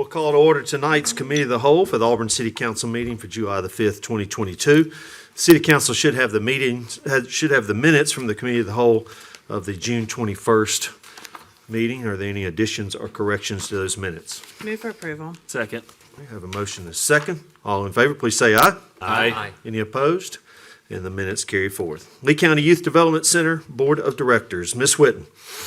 We'll call to order tonight's Committee of the Whole for the Auburn City Council meeting for July the 5th, 2022. The City Council should have the minutes from the Committee of the Whole of the June 21st meeting. Are there any additions or corrections to those minutes? Move for approval. Second. We have a motion and a second. All in favor, please say aye. Aye. Any opposed? And the minutes carry forth. Lee County Youth Development Center Board of Directors, Ms. Whitten.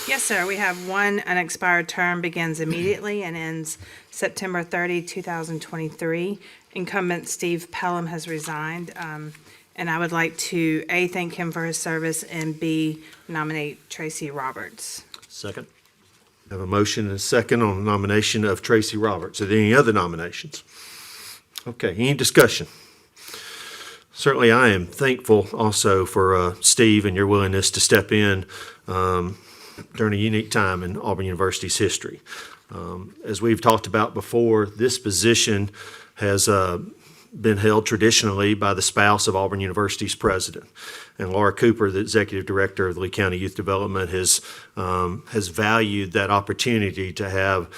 Yes, sir. We have one unexpired term begins immediately and ends September 30, 2023. Incumbent Steve Pelham has resigned, and I would like to, A, thank him for his service, and B, nominate Tracy Roberts. Second. Have a motion and a second on the nomination of Tracy Roberts. Are there any other nominations? Okay, any discussion? Certainly, I am thankful also for Steve and your willingness to step in during a unique time in Auburn University's history. As we've talked about before, this position has been held traditionally by the spouse of Auburn University's president. And Laura Cooper, the executive director of the Lee County Youth Development, has valued that opportunity to have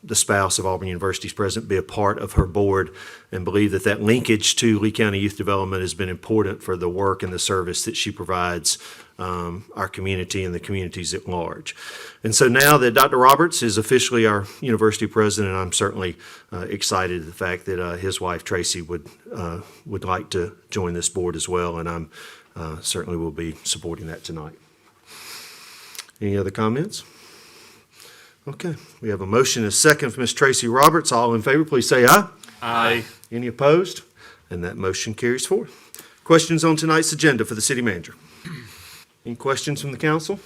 the spouse of Auburn University's president be a part of her board, and believe that that linkage to Lee County Youth Development has been important for the work and the service that she provides our community and the communities at large. And so now that Dr. Roberts is officially our university president, I'm certainly excited at the fact that his wife Tracy would like to join this board as well, and I'm certainly will be supporting that tonight. Any other comments? Okay, we have a motion and a second for Ms. Tracy Roberts. All in favor, please say aye. Aye. Any opposed? And that motion carries forward. Questions on tonight's agenda for the city manager? Any questions from the council?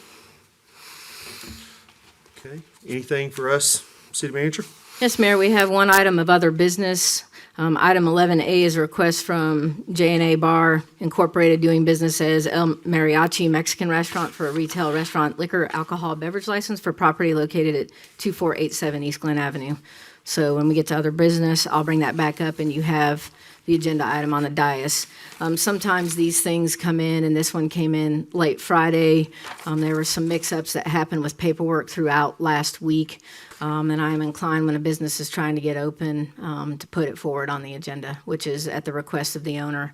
Okay, anything for us, city manager? Yes, Mayor, we have one item of other business. Item 11A is a request from J&A Bar Incorporated doing business as El Mariachi Mexican Restaurant for a retail restaurant liquor alcohol beverage license for property located at 2487 East Glen Avenue. So when we get to other business, I'll bring that back up and you have the agenda item on the dais. Sometimes these things come in, and this one came in late Friday. There were some mix-ups that happened with paperwork throughout last week. And I am inclined, when a business is trying to get open, to put it forward on the agenda, which is at the request of the owner,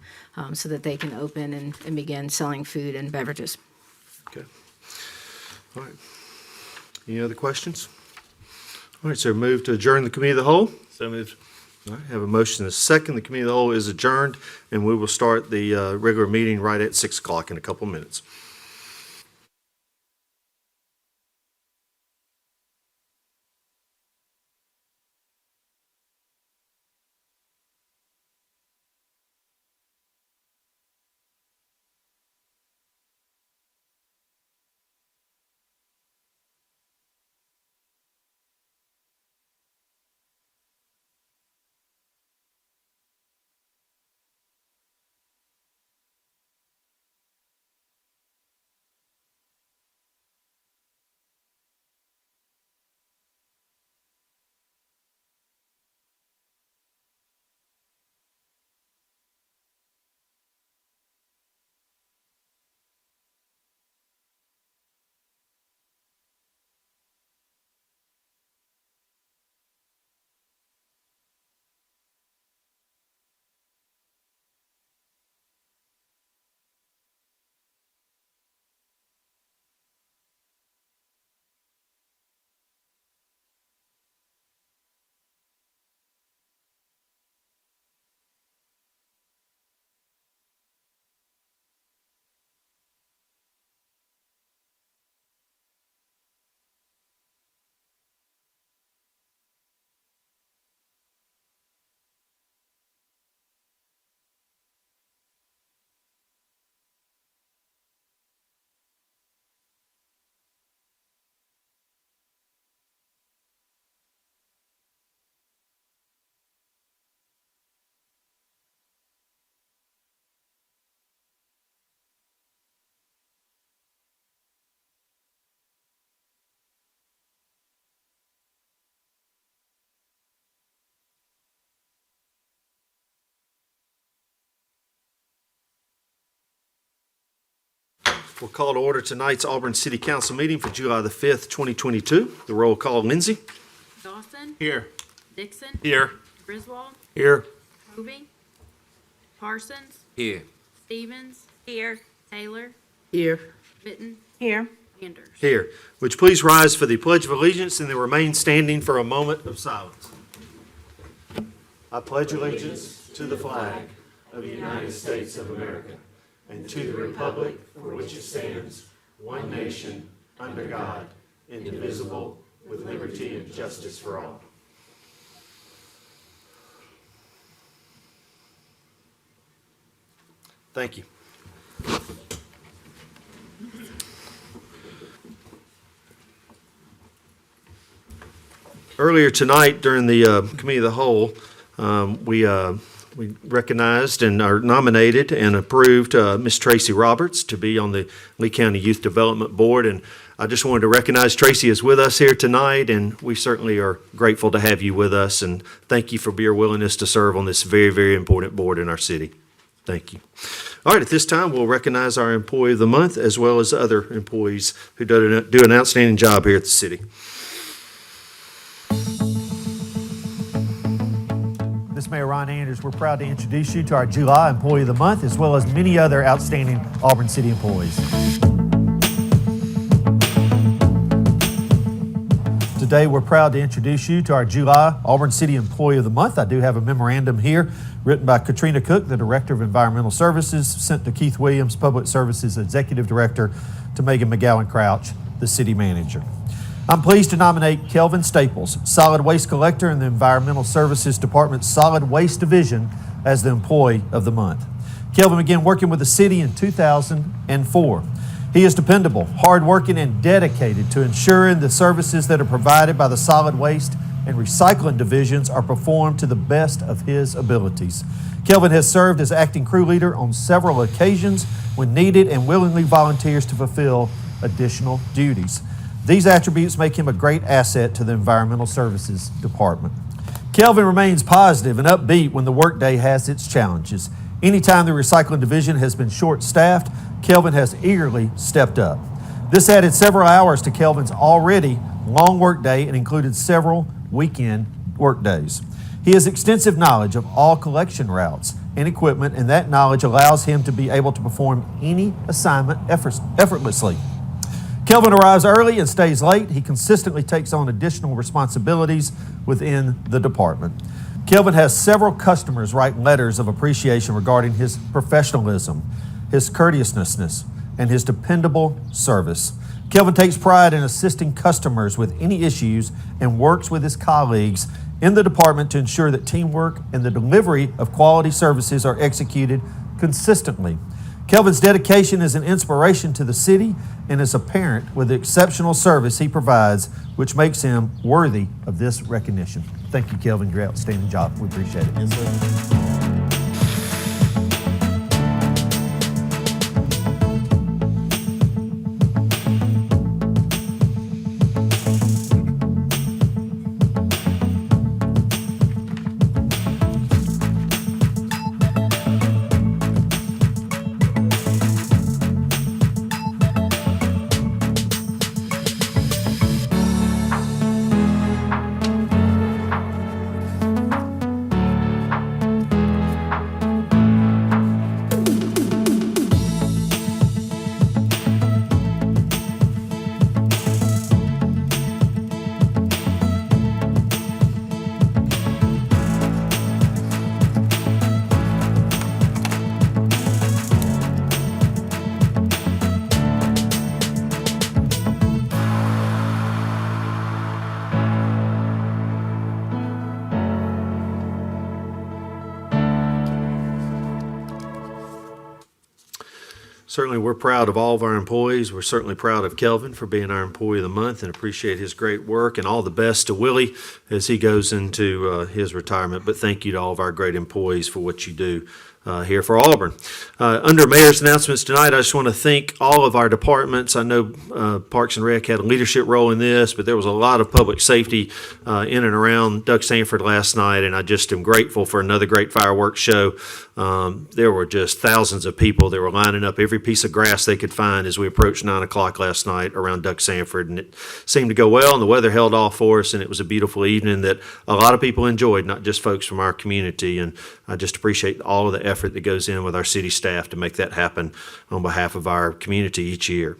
so that they can open and begin selling food and beverages. Okay. All right. Any other questions? All right, so move to adjourn the committee of the whole. So moved. All right, have a motion and a second. The committee of the whole is adjourned, and we will start the regular meeting right at 6 o'clock in a couple minutes. We'll call to order tonight's Auburn City Council meeting for July the 5th, 2022. The roll call, Lindsay. Dawson? Here. Dixon. Here. Griswold. Here. Hovey. Parsons. Here. Stevens. Here. Taylor. Here. Mitten. Here. Anders. Here. Would you please rise for the Pledge of Allegiance and then remain standing for a moment of silence? I pledge allegiance to the flag of the United States of America and to the republic for which it stands, one nation, under God, indivisible, with liberty and justice for all. Thank you. Earlier tonight, during the Committee of the Whole, we recognized and are nominated and approved Ms. Tracy Roberts to be on the Lee County Youth Development Board. And I just wanted to recognize Tracy is with us here tonight, and we certainly are grateful to have you with us. And thank you for your willingness to serve on this very, very important board in our city. Thank you. All right, at this time, we'll recognize our Employee of the Month as well as other employees who do an outstanding job here at the city. This is Mayor Ron Anders. We're proud to introduce you to our July Employee of the Month, as well as many other outstanding Auburn City employees. Today, we're proud to introduce you to our July Auburn City Employee of the Month. I do have a memorandum here written by Katrina Cook, the Director of Environmental Services, sent to Keith Williams, Public Services Executive Director, to Megan McGowan Crouch, the City Manager. I'm pleased to nominate Kelvin Staples, Solid Waste Collector in the Environmental Services Department's Solid Waste Division, as the Employee of the Month. Kelvin began working with the city in 2004. He is dependable, hardworking, and dedicated to ensuring the services that are provided by the Solid Waste and Recycling Divisions are performed to the best of his abilities. Kelvin has served as acting crew leader on several occasions when needed and willingly volunteers to fulfill additional duties. These attributes make him a great asset to the Environmental Services Department. Kelvin remains positive and upbeat when the workday has its challenges. Anytime the Recycling Division has been short-staffed, Kelvin has eagerly stepped up. This added several hours to Kelvin's already long workday and included several weekend workdays. He has extensive knowledge of all collection routes and equipment, and that knowledge allows him to be able to perform any assignment effortlessly. Kelvin arrives early and stays late. He consistently takes on additional responsibilities within the department. Kelvin has several customers write letters of appreciation regarding his professionalism, his courteousness, and his dependable service. Kelvin takes pride in assisting customers with any issues and works with his colleagues in the department to ensure that teamwork and the delivery of quality services are executed consistently. Kelvin's dedication is an inspiration to the city and is apparent with the exceptional service he provides, which makes him worthy of this recognition. Thank you, Kelvin, for your outstanding job. We appreciate it. Yes, sir. Certainly, we're proud of all of our employees. We're certainly proud of Kelvin for being our Employee of the Month and appreciate his great work, and all the best to Willie as he goes into his retirement. But thank you to all of our great employees for what you do here for Auburn. Under Mayor's announcements tonight, I just want to thank all of our departments. I know Parks and Rec had a leadership role in this, but there was a lot of public safety in and around Doug Sanford last night, and I just am grateful for another great fireworks show. There were just thousands of people that were lining up every piece of grass they could find as we approached 9 o'clock last night around Doug Sanford, and it seemed to go well, and the weather held off for us, and it was a beautiful evening that a lot of people enjoyed, not just folks from our community, and I just appreciate all of the effort that goes in with our city staff to make that happen on behalf of our community each year.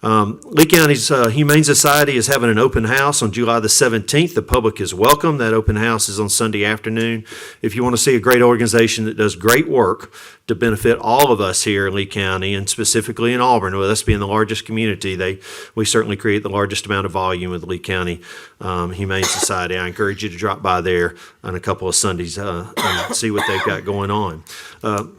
Lee County's Humane Society is having an open house on July the 17th. The public is welcome. That open house is on Sunday afternoon. If you want to see a great organization that does great work to benefit all of us here in Lee County, and specifically in Auburn, with us being the largest community, we certainly create the largest amount of volume with the Lee County Humane Society. I encourage you to drop by there on a couple of Sundays and see what they've got going on.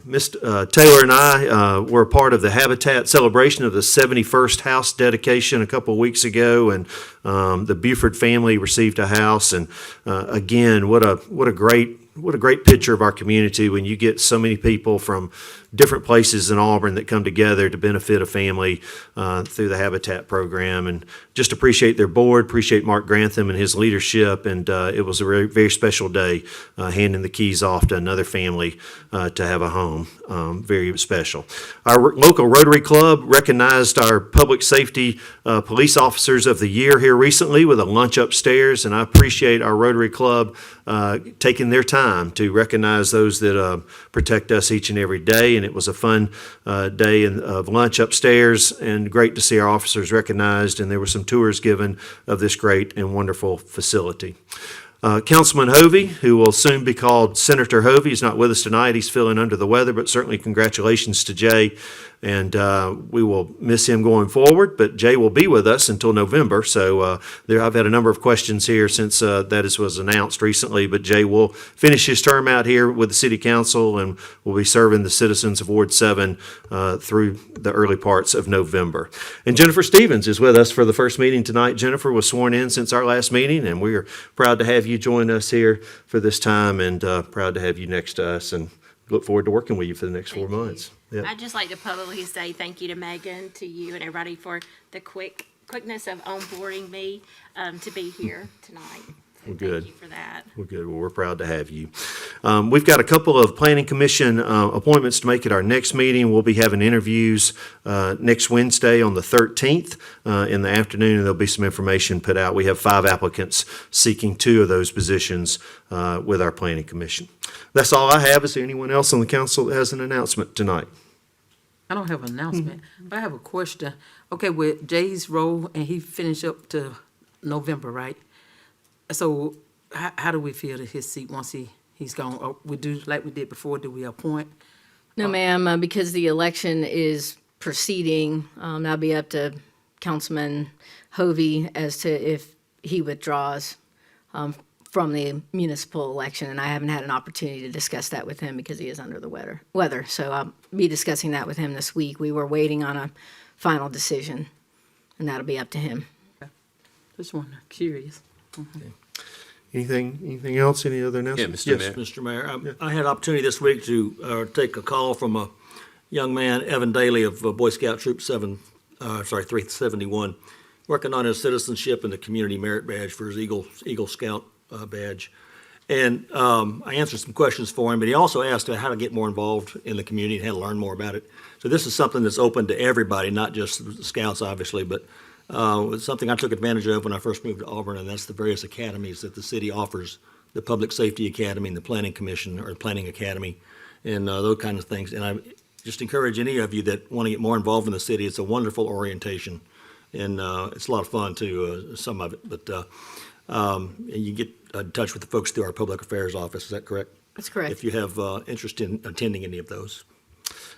Ms. Taylor and I were a part of the Habitat celebration of the 71st house dedication a couple of weeks ago, and the Buford family received a house. And again, what a great picture of our community when you get so many people from different places in Auburn that come together to benefit a family through the Habitat program, and just appreciate their board, appreciate Mark Grantham and his leadership, and it was a very, very special day handing the keys off to another family to have a home. Very special. Our local Rotary Club recognized our public safety police officers of the year here recently with a lunch upstairs, and I appreciate our Rotary Club taking their time to recognize those that protect us each and every day. And it was a fun day of lunch upstairs, and great to see our officers recognized, and there were some tours given of this great and wonderful facility. Councilman Hovey, who will soon be called Senator Hovey, is not with us tonight. He's feeling under the weather, but certainly congratulations to Jay, and we will miss him going forward, but Jay will be with us until November. So I've had a number of questions here since was announced recently, but Jay will finish his term out here with the City Council and will be serving the citizens of Ward 7 through the early parts of November. And Jennifer Stevens is with us for the first meeting tonight. Jennifer was sworn in since our last meeting, and we are proud to have you join us here for this time, and proud to have you next to us, and look forward to working with you for the next 4 months. Yep. I'd just like to publicly say thank you to Megan, to you, and everybody for the quickness of onboarding me to be here tonight. So Good. Thank you for that. Well, good. Well, we're proud to have you. We've got a couple of Planning Commission appointments to make at our next meeting. We'll be having interviews next Wednesday on the 13th in the afternoon, and there'll be some information put out. We have 5 applicants seeking 2 of those positions with our Planning Commission. That's all I have. Is there anyone else on the council that has an announcement tonight? I don't have an announcement, but I have a question. Okay, with Jay's role, and he finished up to November, right? So how do we feel that his seat once he's gone? Or we do like we did before, do we appoint? No, ma'am, because the election is proceeding, that'll be up to Councilman Hovey as to if he withdraws from the municipal election, and I haven't had an opportunity to discuss that with him because he is under the weather. So I'll be discussing that with him this week. We were waiting on a final decision, and that'll be up to him. Just curious. Anything else? Any other announcements? Yes, Mr. Mayor. I had an opportunity this week to take a call from a young man, Evan Daly of Boy Scout Troop 371, working on his citizenship and the community merit badge for his Eagle Scout badge. And I answered some questions for him, but he also asked how to get more involved in the community and how to learn more about it. So this is something that's open to everybody, not just the Scouts, obviously, but it's something I took advantage of when I first moved to Auburn, and that's the various academies that the city offers, the Public Safety Academy and the Planning Commission, or the Planning Academy, and those kinds of things. And I just encourage any of you that want to get more involved in the city. It's a wonderful orientation, and it's a lot of fun, too, some of it. But and you get in touch with the folks through our Public Affairs office. Is that correct? That's correct. If you have interest in attending any of those.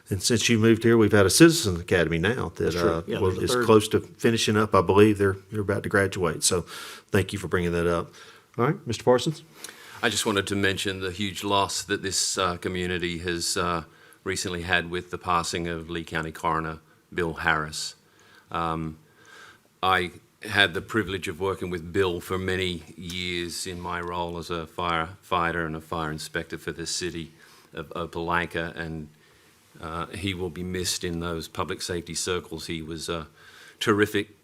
And since you moved here, we've had a Citizens Academy now that true. Yeah, there's a is third. close to finishing up. I believe they're about to graduate. So thank you for bringing that up. All right, Mr. Parsons? I just wanted to mention the huge loss that this community has recently had with the passing of Lee County Coroner Bill Harris. I had the privilege of working with Bill for many years in my role as a firefighter and a fire inspector for this city. of Opelika, and he will be missed in those public safety circles. He was a terrific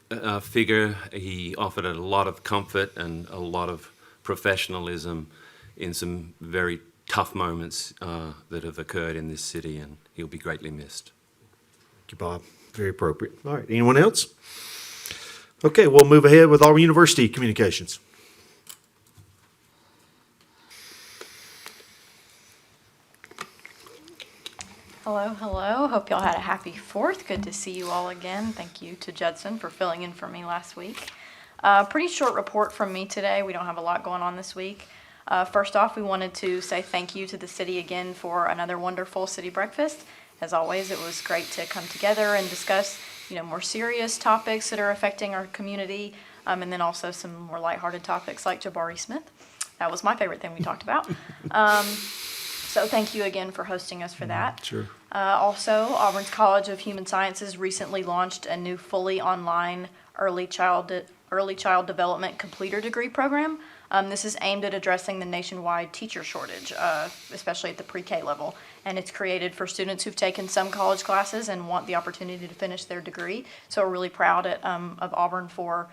figure. He offered a lot of comfort and a lot of professionalism in some very tough moments that have occurred in this city, and he'll be greatly missed. Thank you, Bob. Very appropriate. All right, anyone else? Okay, we'll move ahead with Auburn University communications. Hello, hello. Hope y'all had a happy 4th. Good to see you all again. Thank you to Judson for filling in for me last week. Pretty short report from me today. We don't have a lot going on this week. First off, we wanted to say thank you to the city again for another wonderful city breakfast. As always, it was great to come together and discuss, more serious topics that are affecting our community, and then also some more lighthearted topics like Jabari Smith. That was my favorite thing we talked about. So thank you again for hosting us for that. Sure. Also, Auburn's College of Human Sciences recently launched a new fully online early child development completer degree program. This is aimed at addressing the nationwide teacher shortage, especially at the pre-K level. And it's created for students who've taken some college classes and want the opportunity to finish their degree. So we're really proud of Auburn for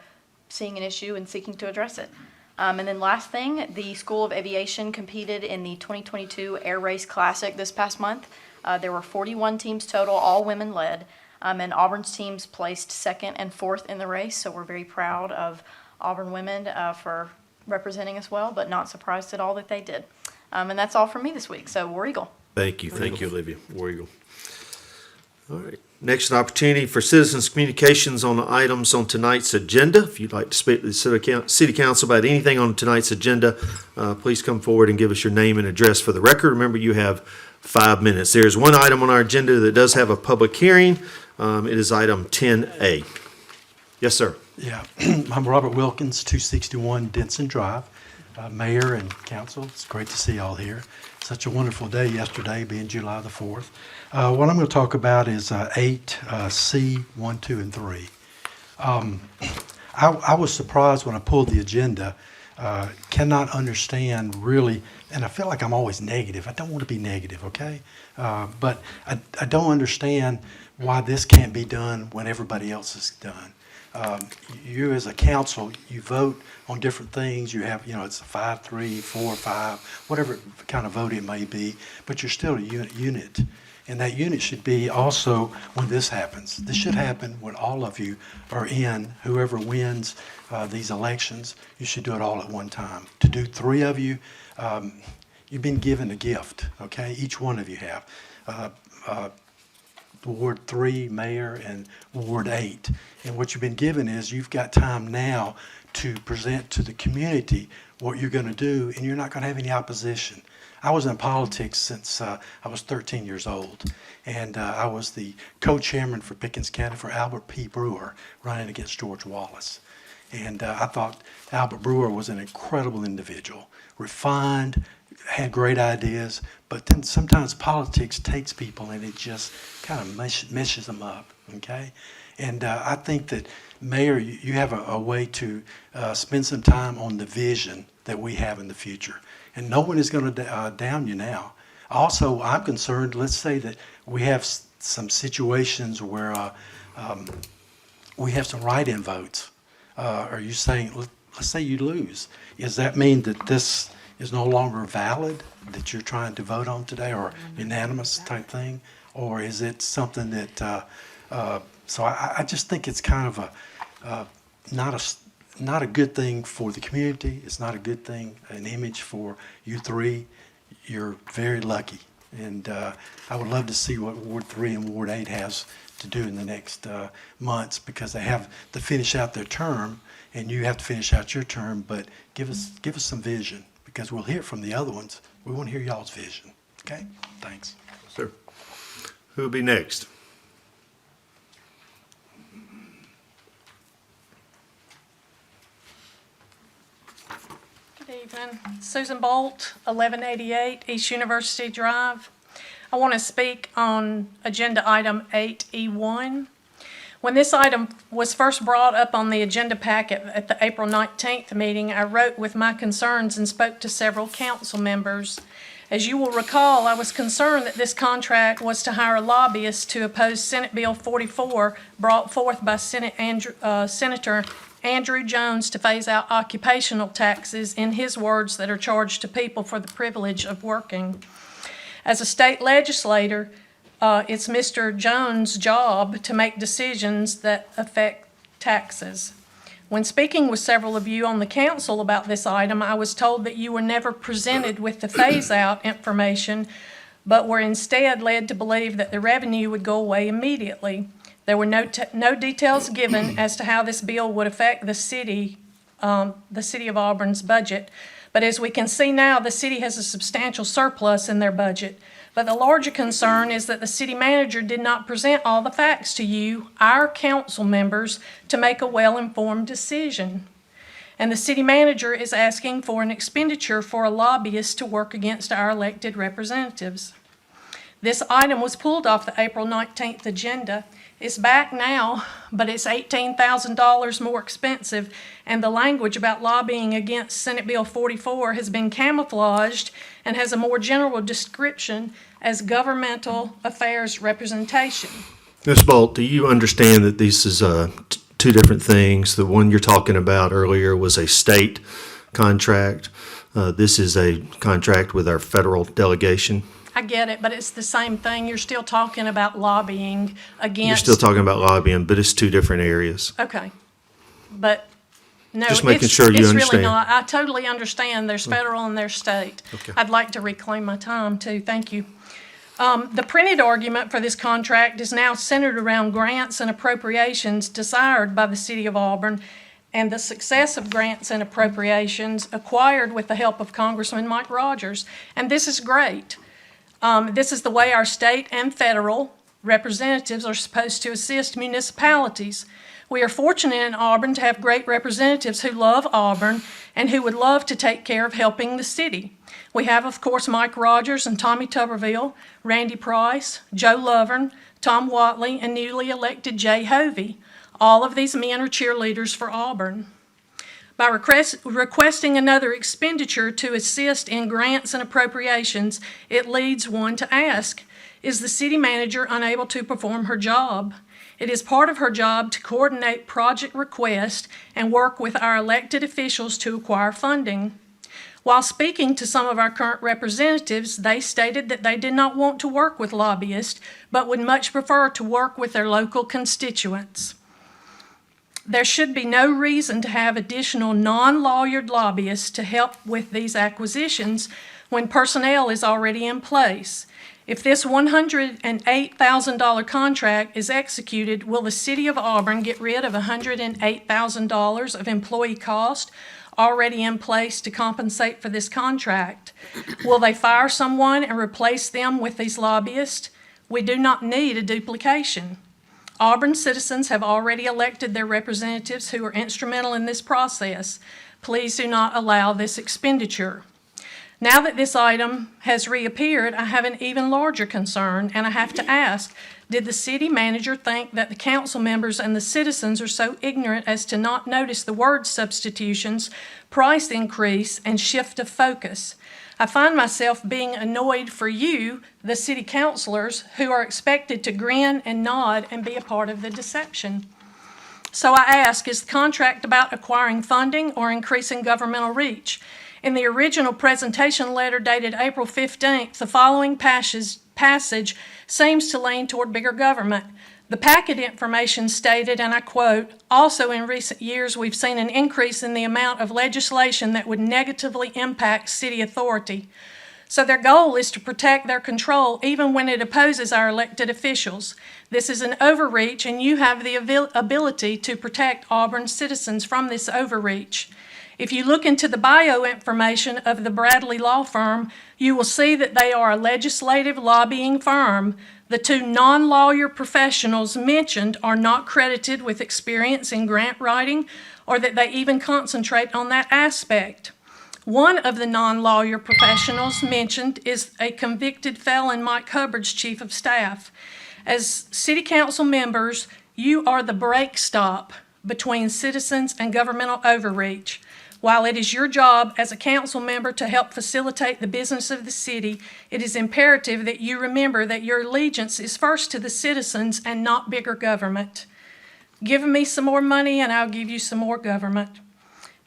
seeing an issue and seeking to address it. And then last thing, the School of Aviation competed in the 2022 Air Race Classic this past month. There were 41 teams total, all women-led, and Auburn's teams placed 2nd and 4th in the race, so we're very proud of Auburn women for representing us well, but not surprised at all that they did. And that's all from me this week, so War Eagle. Thank you, Olivia. War Eagle. All right. Next, an opportunity for citizens' communications on the items on tonight's agenda. If you'd like to speak to the city council about anything on tonight's agenda, please come forward and give us your name and address for the record. Remember, you have 5 minutes. There's one item on our agenda that does have a public hearing. It is item 10A. Yes, sir. Yeah, I'm Robert Wilkins, 261 Denson Drive. Mayor and council, it's great to see y'all here. Such a wonderful day yesterday, being July the 4th. What I'm going to talk about is 8C, 1, 2, and 3. I was surprised when I pulled the agenda. Cannot understand really, and I feel like I'm always negative. I don't want to be negative, okay? But I don't understand why this can't be done when everybody else is done. You as a council, you vote on different things. You have, it's a 5-3, 4-5, whatever kind of vote it may be, but you're still a unit. And that unit should be also when this happens. This should happen when all of you are in. Whoever wins these elections, you should do it all at one time. To do 3 of you, you've been given a gift, okay? Each one of you have. Ward 3, Mayor, and Ward 8. And what you've been given is you've got time now to present to the community what you're going to do, and you're not going to have any opposition. I was in politics since I was 13 years old, and I was the co-chairman for Pickens County for Albert P. Brewer, running against George Wallace. And I thought Albert Brewer was an incredible individual, refined, had great ideas, but then sometimes politics takes people and it just kind of meshes them up, okay? And I think that, Mayor, you have a way to spend some time on the vision that we have in the future. And no one is going to down you now. Also, I'm concerned, let's say that we have some situations where we have some write-in votes. Are you saying, let's say you lose, does that mean that this is no longer valid that you're trying to vote on today, or unanimous type thing? Or is it something that, so I just think it's kind of not a good thing for the community. It's not a good thing, an image for you 3. You're very lucky. And I would love to see what Ward 3 and Ward 8 has to do in the next months, because they have to finish out their term, and you have to finish out your term, but give us some vision, because we'll hear from the other ones. We want to hear y'all's vision. Okay? Thanks. Sir. Who will be next? Good evening. Susan Bolt, 1188 East University Drive. I want to speak on agenda item 8E1. When this item was first brought up on the agenda packet at the April 19th meeting, I wrote with my concerns and spoke to several council members As you will recall, I was concerned that this contract was to hire lobbyists to oppose Senate Bill 44 brought forth by Senator Andrew Jones to phase out occupational taxes, in his words, that are charged to people for the privilege of working. As a state legislator, it's Mr. Jones' job to make decisions that affect taxes. When speaking with several of you on the council about this item, I was told that you were never presented with the phase-out information, but were instead led to believe that the revenue would go away immediately. There were no details given as to how this bill would affect the city of Auburn's budget. But as we can see now, the city has a substantial surplus in their budget. But the larger concern is that the city manager did not present all the facts to you, our council members, to make a well-informed decision. And the city manager is asking for an expenditure for a lobbyist to work against our elected representatives. This item was pulled off the April 19th agenda. It's back now, but it's $18,000 more expensive, and the language about lobbying against Senate Bill 44 has been camouflaged and has a more general description as governmental affairs representation. Ms. Bolt, do you understand that this is two different things? The one you're talking about earlier was a state contract. This is a contract with our federal delegation. I get it, but it's the same thing. You're still talking about lobbying against. You're still talking about lobbying, but it's two different areas. Okay, but no, Just making it's, sure you it's understand. really not. I totally understand. There's federal and there's state. Okay. I'd like to reclaim my time too. Thank you. The printed argument for this contract is now centered around grants and appropriations desired by the city of Auburn and the success of grants and appropriations acquired with the help of Congressman Mike Rogers. And this is great. This is the way our state and federal representatives are supposed to assist municipalities. We are fortunate in Auburn to have great representatives who love Auburn and who would love to take care of helping the city. We have, of course, Mike Rogers and Tommy Tuberville, Randy Price, Joe Lovern, Tom Watley, and newly elected Jay Hovey. All of these men are cheerleaders for Auburn. By requesting another expenditure to assist in grants and appropriations, it leads one to ask, is the city manager unable to perform her job? It is part of her job to coordinate project requests and work with our elected officials to acquire funding. While speaking to some of our current representatives, they stated that they did not want to work with lobbyists, but would much prefer to work with their local constituents. There should be no reason to have additional non-lawyered lobbyists to help with these acquisitions when personnel is already in place. If this $108,000 contract is executed, will the city of Auburn get rid of $108,000 of employee cost already in place to compensate for this contract? Will they fire someone and replace them with these lobbyists? We do not need a duplication. Auburn citizens have already elected their representatives who are instrumental in this process. Please do not allow this expenditure. Now that this item has reappeared, I have an even larger concern, and I have to ask, did the city manager think that the council members and the citizens are so ignorant as to not notice the word substitutions, price increase, and shift of focus? I find myself being annoyed for you, the city councilors, who are expected to grin and nod and be a part of the deception. So I ask, is the contract about acquiring funding or increasing governmental reach? In the original presentation letter dated April 15th, the following passage seems to lean toward bigger government. The packet information stated, and I quote, "Also in recent years, we've seen an increase in the amount of legislation that would negatively impact city authority." So their goal is to protect their control even when it opposes our elected officials. This is an overreach, and you have the ability to protect Auburn citizens from this overreach. If you look into the bio information of the Bradley Law Firm, you will see that they are a legislative lobbying firm. The two non-lawyer professionals mentioned are not credited with experience in grant writing or that they even concentrate on that aspect. One of the non-lawyer professionals mentioned is a convicted felon, Mike Hubbard's chief of staff. As city council members, you are the brake stop between citizens and governmental overreach. While it is your job as a council member to help facilitate the business of the city, it is imperative that you remember that your allegiance is first to the citizens and not bigger government. Give me some more money and I'll give you some more government.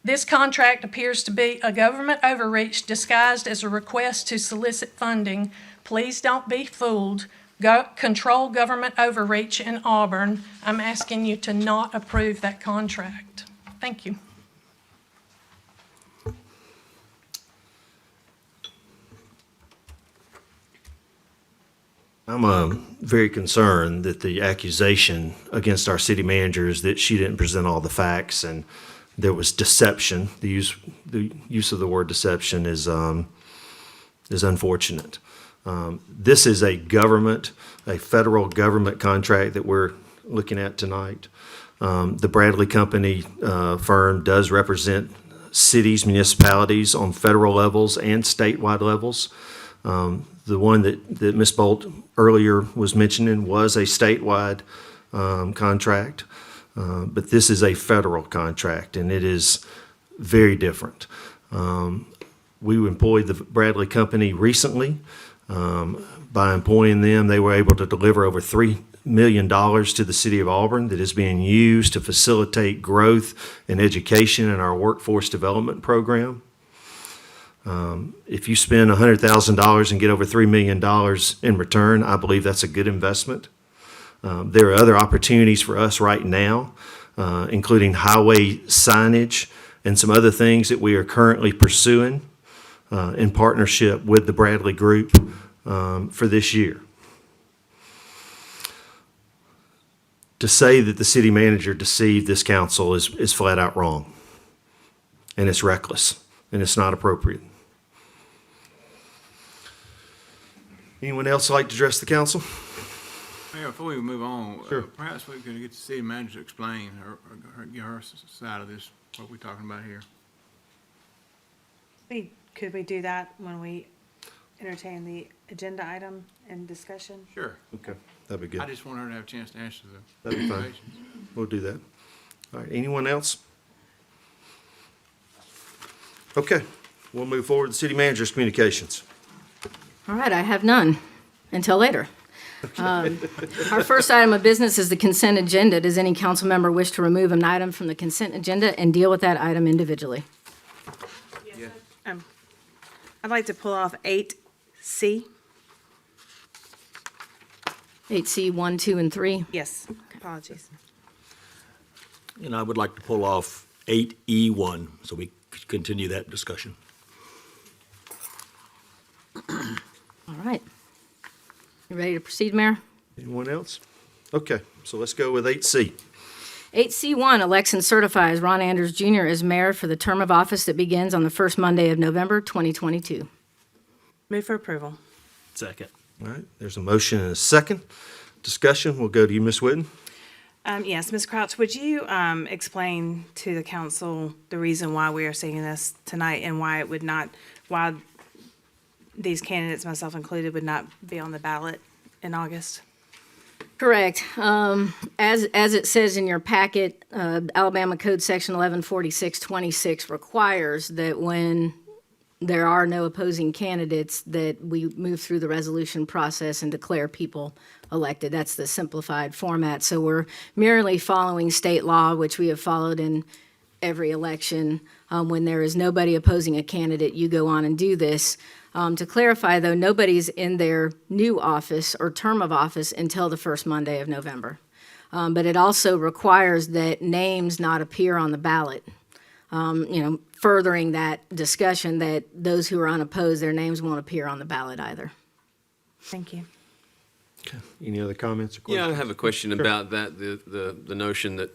This contract appears to be a government overreach disguised as a request to solicit funding. Please don't be fooled. Control government overreach in Auburn. I'm asking you to not approve that contract. Thank you. I'm very concerned that the accusation against our city manager is that she didn't present all the facts and there was deception. The use of the word deception is unfortunate. This is a federal government contract that we're looking at tonight. The Bradley Company firm does represent cities, municipalities on federal levels and statewide levels. The one that Ms. Bolt earlier was mentioning was a statewide contract, but this is a federal contract, and it is very different. We employed the Bradley Company recently. By employing them, they were able to deliver over $3 million to the city of Auburn that is being used to facilitate growth and education in our workforce development program. If you spend $100,000 and get over $3 million in return, I believe that's a good investment. There are other opportunities for us right now, including highway signage and some other things that we are currently pursuing in partnership with the Bradley Group for this year. To say that the city manager deceived this council is flat out wrong, and it's reckless, and it's not appropriate. Anyone else like to address the council? Mayor, before we move on, Sure. perhaps we could get the city manager to explain or give her side of this, what we're talking about here. Could we do that when we entertain the agenda item and discussion? Sure. Okay, that'd be I good. just want her to have a chance to answer the That'd be fine. questions. We'll do that. All right, anyone else? Okay, we'll move forward to the city manager's communications. All right, I have none until later. Our first item of business is the consent agenda. Does any council member wish to remove an item from the consent agenda and deal with that item individually? I'd like to pull off 8C. 8C 1, 2, and 3. Yes, apologies. And I would like to pull off 8E1, so we could continue that discussion. All right. You ready to proceed, Mayor? Anyone else? Okay, so let's go with 8C. 8C1 elects and certifies Ron Anders Jr. as mayor for the term of office that begins on the first Monday of November, 2022. Move for approval. Second. All right, there's a motion and a second. Discussion, we'll go to you, Ms. Whitten. Yes, Ms. Crouch, would you explain to the council the reason why we are seeing this tonight and why why these candidates, myself included, would not be on the ballot in August? Correct. As it says in your packet, Alabama Code Section 114626 requires that when there are no opposing candidates, that we move through the resolution process and declare people elected. That's the simplified format. So we're merely following state law, which we have followed in every election. When there is nobody opposing a candidate, you go on and do this. To clarify, though, nobody's in their new office or term of office until the first Monday of November. But it also requires that names not appear on the ballot. Furthering that discussion that those who are unopposed, their names won't appear on the ballot either. Thank you. Okay. Any other comments or Yeah, questions? I have a question about that, the notion that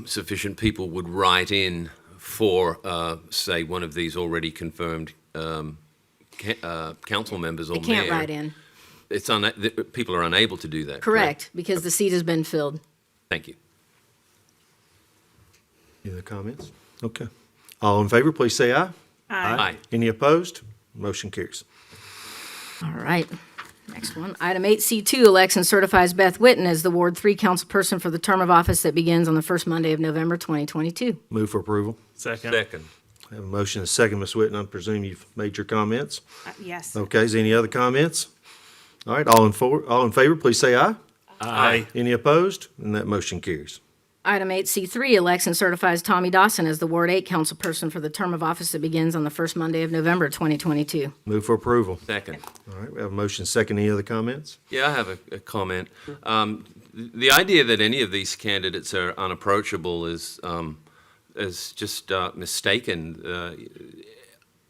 sufficient people would write in for, say, one of these already confirmed council members or They mayor. can't write in. People are unable to do that. Correct, because the seat has been filled. Thank you. Any other comments? Okay. All in favor, please say aye. Aye. Any opposed? Motion carries. All right. Next one. Item 8C2 elects and certifies Beth Whitten as the Ward 3 councilperson for the term of office that begins on the first Monday of November, 2022. Move for approval. Second. I have a motion and a second, Ms. Whitten. I presume you've made your comments. Yes. Okay, is there any other comments? All right, all in favor, please say aye. Aye. Any opposed? And that motion carries. Item 8C3 elects and certifies Tommy Dawson as the Ward 8 councilperson for the term of office that begins on the first Monday of November 2022. Move for approval. Second. All right, we have a motion second. Any other comments? Yeah, I have a comment. The idea that any of these candidates are unapproachable is just mistaken.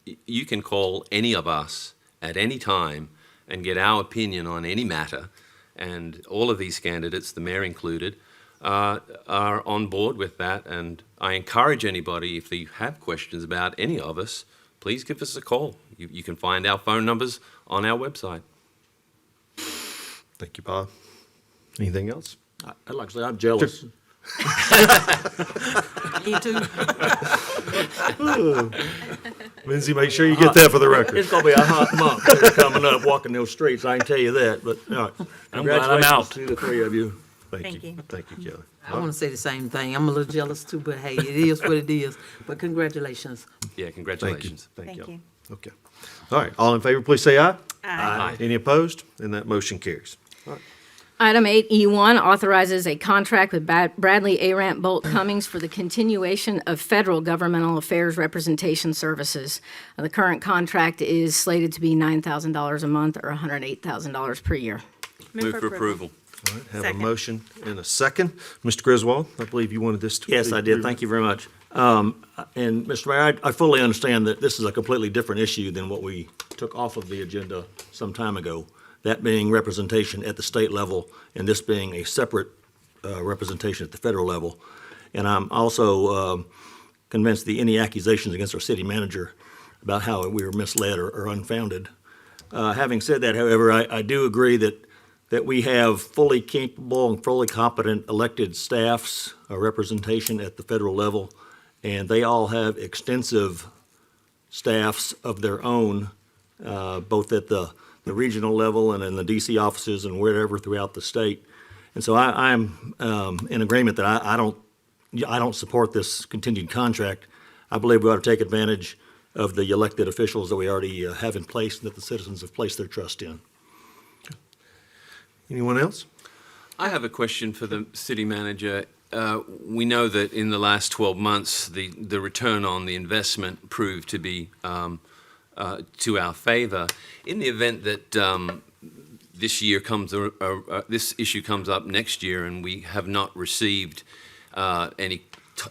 You can call any of us at any time and get our opinion on any matter, and all of these candidates, the mayor included, are on board with that, and I encourage anybody, if you have questions about any of us, please give us a call. You can find our phone numbers on our website. Thank you, Bob. Anything else? I'd like to say I'm jealous. Me too. Lindsay, make sure you get that for the record. It's gonna be a hot month coming up, walking those streets, I can tell you that, but, all right. I'm glad I'm Congratulations out. to the three of you. Thank you. Thank you, Kelly. I want to say the same thing. I'm a little jealous too, but hey, it is what it is. But congratulations. Yeah, Thank you. congratulations. Thank y'all. you. Okay. All right, all in favor, please say aye. Aye. Any opposed? And that motion carries. Item 8E1 authorizes a contract with Bradley Arant Bolt Cummings for the continuation of federal governmental affairs representation services. The current contract is slated to be $9,000 a month or $108,000 per year. Move for approval. All right, have a Second. motion and a second. Mr. Griswold, I believe you wanted this to. Yes, I did. Thank you very much. And Mr. Mayor, I fully understand that this is a completely different issue than what we took off of the agenda some time ago, that being representation at the state level and this being a separate representation at the federal level. And I'm also convinced that any accusations against our city manager about how we were misled are unfounded. Having said that, however, I do agree that we have fully capable and fully competent elected staffs, representation at the federal level, and they all have extensive staffs of their own, both at the regional level and in the DC offices and wherever throughout the state. And so I'm in agreement that I don't support this continued contract. I believe we ought to take advantage of the elected officials that we already have in place and that the citizens have placed their trust in. Anyone else? I have a question for the city manager. We know that in the last 12 months, the return on the investment proved to be to our favor. In the event that this issue comes up next year and we have not received any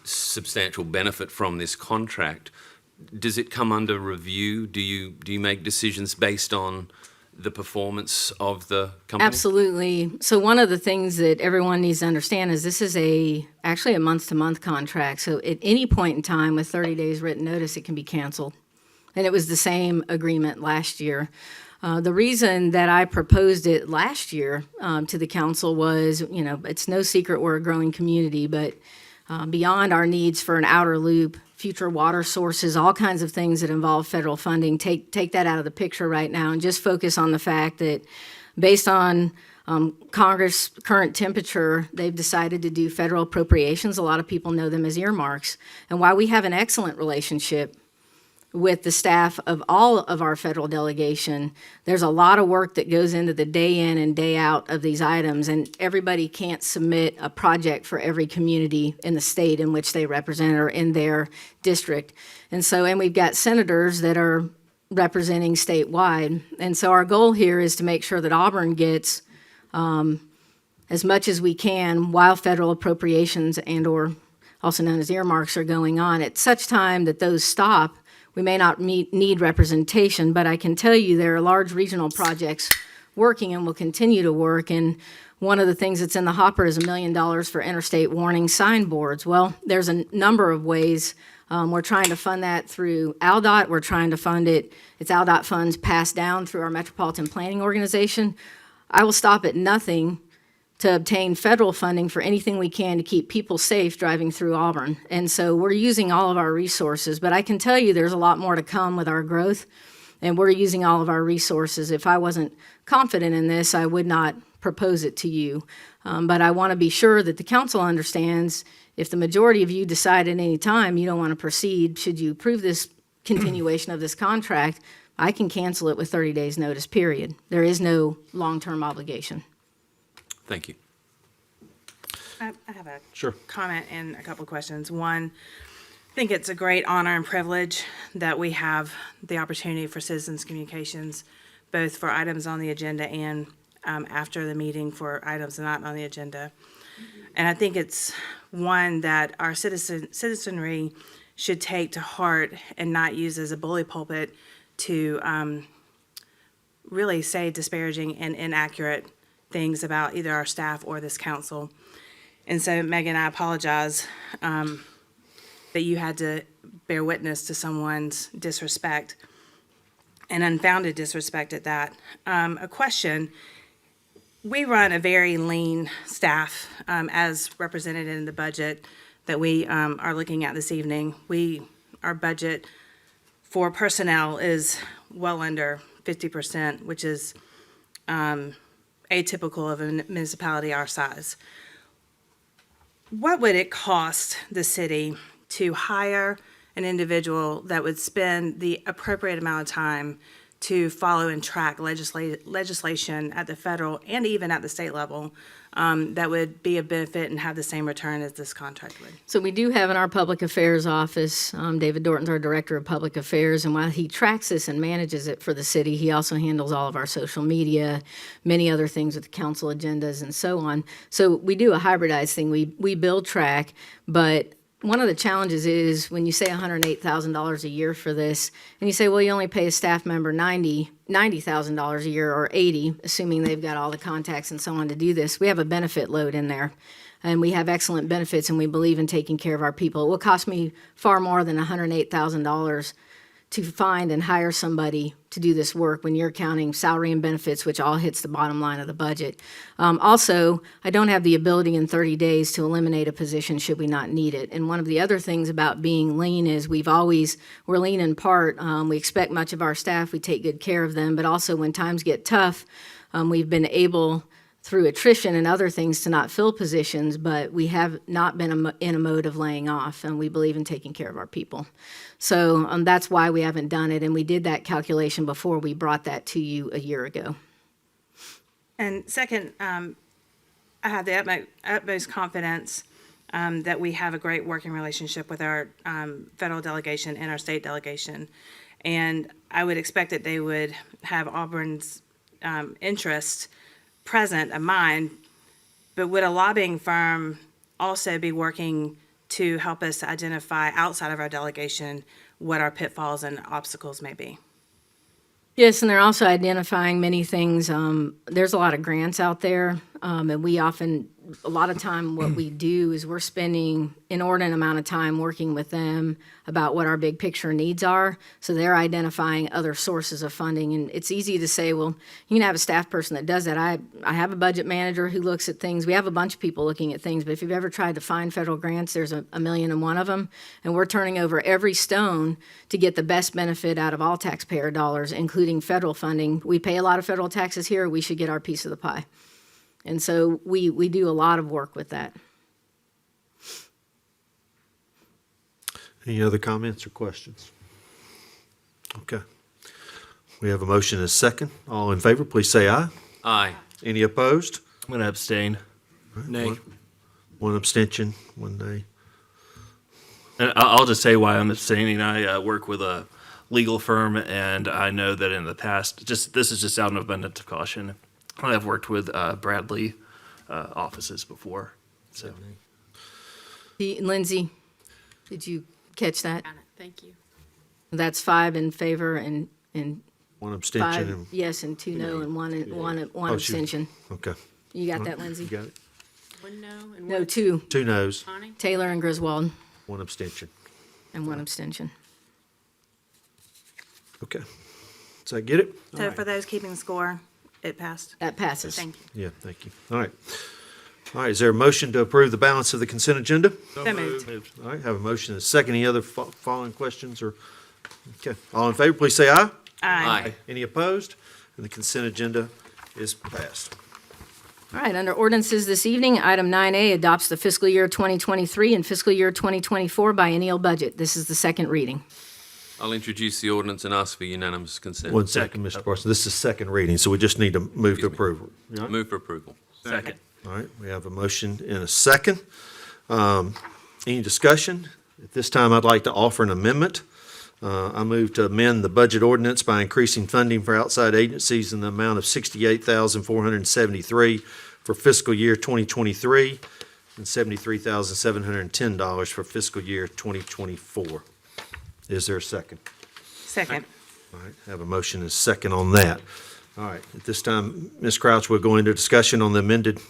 substantial benefit from this contract, does it come under review? Do you make decisions based on the performance of the company? Absolutely. So one of the things that everyone needs to understand is this is actually a month-to-month contract. So at any point in time with 30 days written notice, it can be canceled. And it was the same agreement last year. The reason that I proposed it last year to the council was, it's no secret we're a growing community, but beyond our needs for an outer loop, future water sources, all kinds of things that involve federal funding, take that out of the picture right now and just focus on the fact that based on Congress' current temperature, they've decided to do federal appropriations. A lot of people know them as earmarks. And while we have an excellent relationship with the staff of all of our federal delegation, there's a lot of work that goes into the day in and day out of these items, and everybody can't submit a project for every community in the state in which they represent or in their district. And we've got senators that are representing statewide. And so our goal here is to make sure that Auburn gets as much as we can while federal appropriations and or also known as earmarks are going on. At such time that those stop, we may not need representation, but I can tell you there are large regional projects working and will continue to work. And one of the things that's in the hopper is $1 million for interstate warning signboards. Well, there's a number of ways. We're trying to fund that through ALDOT. We're trying to fund it. It's ALDOT funds passed down through our Metropolitan Planning Organization. I will stop at nothing to obtain federal funding for anything we can to keep people safe driving through Auburn. And so we're using all of our resources, but I can tell you there's a lot more to come with our growth, and we're using all of our resources. If I wasn't confident in this, I would not propose it to you. But I want to be sure that the council understands if the majority of you decide at any time you don't want to proceed, should you approve this continuation of this contract, I can cancel it with 30 days' notice, period. There is no long-term obligation. Thank you. I have a Sure. comment and a couple of questions. One, I think it's a great honor and privilege that we have the opportunity for citizens communications, both for items on the agenda and after the meeting for items not on the agenda. And I think it's one that our citizenry should take to heart and not use as a bully pulpit to really say disparaging and inaccurate things about either our staff or this council. And so, Megan, I apologize that you had to bear witness to someone's disrespect and unfounded disrespect at that. A question. We run a very lean staff, as represented in the budget that we are looking at this evening. Our budget for personnel is well under 50%, which is atypical of a municipality our size. What would it cost the city to hire an individual that would spend the appropriate amount of time to follow and track legislation at the federal and even at the state level that would be a benefit and have the same return as this contract would? So we do have in our public affairs office, David Dorton's our director of public affairs, and while he tracks this and manages it for the city, he also handles all of our social media, many other things with the council agendas and so on. So we do a hybridized thing. We build track, but one of the challenges is when you say $108,000 a year for this, and you say, well, you only pay a staff member $90,000 a year or 80, assuming they've got all the contacts and so on to do this. We have a benefit load in there, and we have excellent benefits, and we believe in taking care of our people. It will cost me far more than $108,000 to find and hire somebody to do this work when you're counting salary and benefits, which all hits the bottom line of the budget. Also, I don't have the ability in 30 days to eliminate a position should we not need it. And one of the other things about being lean is we're lean in part. We expect much of our staff, we take good care of them, but also when times get tough, we've been able through attrition and other things to not fill positions, but we have not been in a mode of laying off, and we believe in taking care of our people. So that's why we haven't done it, and we did that calculation before we brought that to you a year ago. And second, I have the utmost confidence that we have a great working relationship with our federal delegation and our state delegation. And I would expect that they would have Auburn's interest present of mind, but would a lobbying firm also be working to help us identify outside of our delegation what our pitfalls and obstacles may be? Yes, and they're also identifying many things. There's a lot of grants out there, and we often, a lot of time what we do is we're spending inordinate amount of time working with them about what our big picture needs are. So they're identifying other sources of funding. And it's easy to say, well, you can have a staff person that does that. I have a budget manager who looks at things. We have a bunch of people looking at things, but if you've ever tried to find federal grants, there's a million and one of them. And we're turning over every stone to get the best benefit out of all taxpayer dollars, including federal funding. We pay a lot of federal taxes here. We should get our piece of the pie. And so we do a lot of work with that. Any other comments or questions? Okay. We have a motion and a second. All in favor, please say aye. Aye. Any opposed? I'm going to abstain. Nay. One abstention, one nay. And I'll just say why I'm abstaining. I work with a legal firm, and I know that in the past, this is just out of abundance of caution. I've worked with Bradley offices before. So Lindsay, did you catch that? Got it. Thank you. That's 5 in favor and One abstention 5 and, yes and 2 no and one Oh, she- abstention. okay. You got that, Lindsay? You got it? One no and No, one 2. 2 noes, Connie? Taylor and Griswold, one abstention. and 1 abstention. Okay. Does that get it? So for those keeping score, it passed. That passes. Thank you. Yeah, thank you. All right. All right, is there a motion to approve the balance of the consent agenda? So moved. All right, have a motion and a second. Any other following questions or? Okay, all in favor, please say aye. Aye. Any opposed? And the consent agenda is passed. All right, under ordinances this evening, item 9A adopts the fiscal year 2023 and fiscal year 2024 biennial budget. This is the second reading. I'll introduce the ordinance and ask for unanimous consent. One second, Mr. Parsons. This is second reading, so we just need to move to Excuse me. approval. All right? Move for approval. Second. All right, we have a motion and a second. Any discussion? At this time, I'd like to offer an amendment. I move to amend the budget ordinance by increasing funding for outside agencies in the amount of $68,473 for fiscal year 2023 and $73,710 for fiscal year 2024. Is there a second? Second. All right, have a motion and a second on that. All right, at this time, Ms. Crouch, we'll go into discussion on the amended.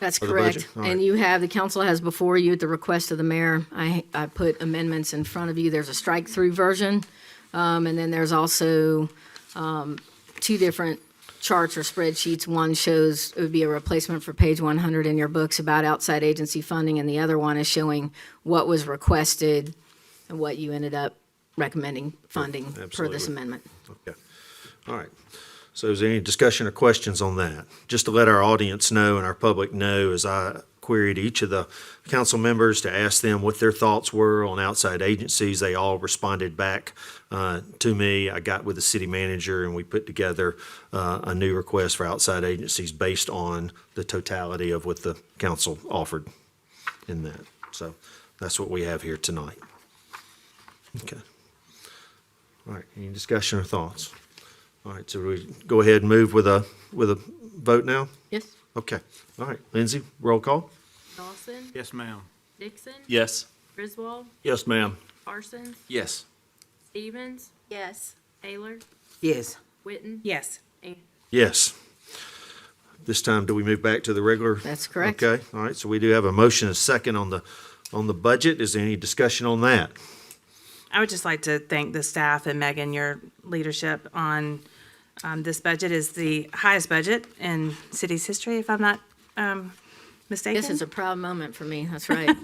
That's For the budget? correct. All right. And you have, the council has before you, at the request of the mayor, I put amendments in front of you. There's a strike-through version, and then there's also two different charts or spreadsheets. One shows, it would be a replacement for page 100 in your books about outside agency funding, and the other one is showing what was requested and what you ended up recommending funding for Absolutely. this amendment. Okay, all right. So is there any discussion or questions on that? Just to let our audience know and our public know, as I queried each of the council members to ask them what their thoughts were on outside agencies, they all responded back to me. I got with the city manager and we put together a new request for outside agencies based on the totality of what the council offered in that. So that's what we have here tonight. Okay. All right, any discussion or thoughts? All right, so we go ahead and move with a vote now? Yes? Okay, all right. Lindsay, roll call? Dawson, Yes, ma'am. Dixon, Yes. Griswold, Yes, ma'am. Parsons, Yes. Stevens. Yes. Taylor, Yes. Witten. Yes. And Yes. This time, do we move back to the regular? That's correct. Okay, all right, so we do have a motion and a second on the budget. Is there any discussion on that? I would just like to thank the staff and Megan, your leadership on this budget is the highest budget in city's history, if I'm not mistaken. This is a proud moment for me, that's right.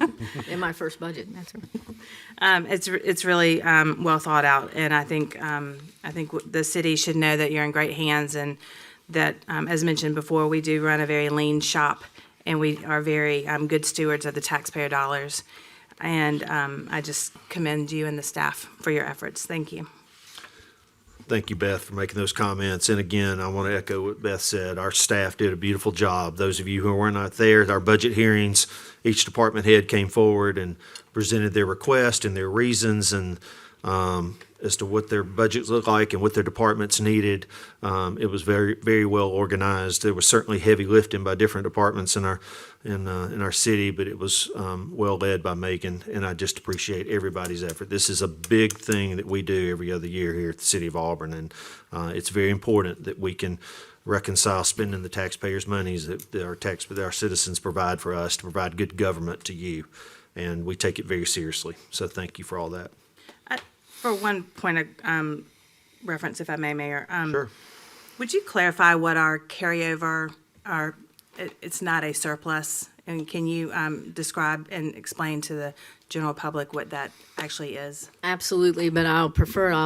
In my first budget, that's right. It's really well thought out, and I think the city should know that you're in great hands, and that, as mentioned before, we do run a very lean shop, and we are very good stewards of the taxpayer dollars. And I just commend you and the staff for your efforts. Thank you. Thank you, Beth, for making those comments. And again, I want to echo what Beth said. Our staff did a beautiful job. Those of you who were not there at our budget hearings, each department head came forward and presented their request and their reasons and as to what their budgets look like and what their departments needed. It was very, very well organized. There was certainly heavy lifting by different departments in our city, but it was well led by Megan, and I just appreciate everybody's effort. This is a big thing that we do every other year here at the City of Auburn, and it's very important that we can reconcile spending the taxpayers' monies that our citizens provide for us to provide good government to you, and we take it very seriously. So thank you for all that. For one point of reference, if I may, Mayor. Sure. Would you clarify what our carryover, it's not a surplus, and can you describe and explain to the general public what that actually is? Absolutely, but I'll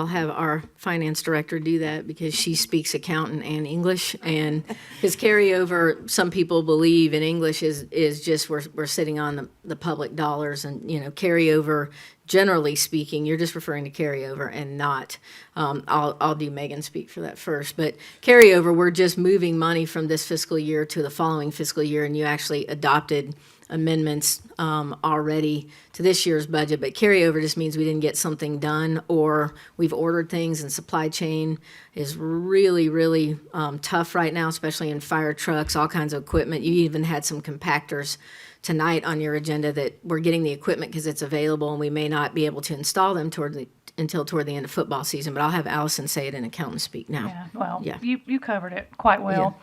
have our finance director do that because she speaks accountant and English. And his carryover, some people believe in English is just we're sitting on the public dollars, and, carryover, generally speaking, you're just referring to carryover and not, I'll do Megan speak for that first, but carryover, we're just moving money from this fiscal year to the following fiscal year, and you actually adopted amendments already to this year's budget, but carryover just means we didn't get something done, or we've ordered things, and supply chain is really, really tough right now, especially in fire trucks, all kinds of equipment. You even had some compactors tonight on your agenda that we're getting the equipment because it's available, and we may not be able to install them until toward the end of football season, but I'll have Allison say it in accountant speak now. Yeah, well, Yeah. you covered it quite well.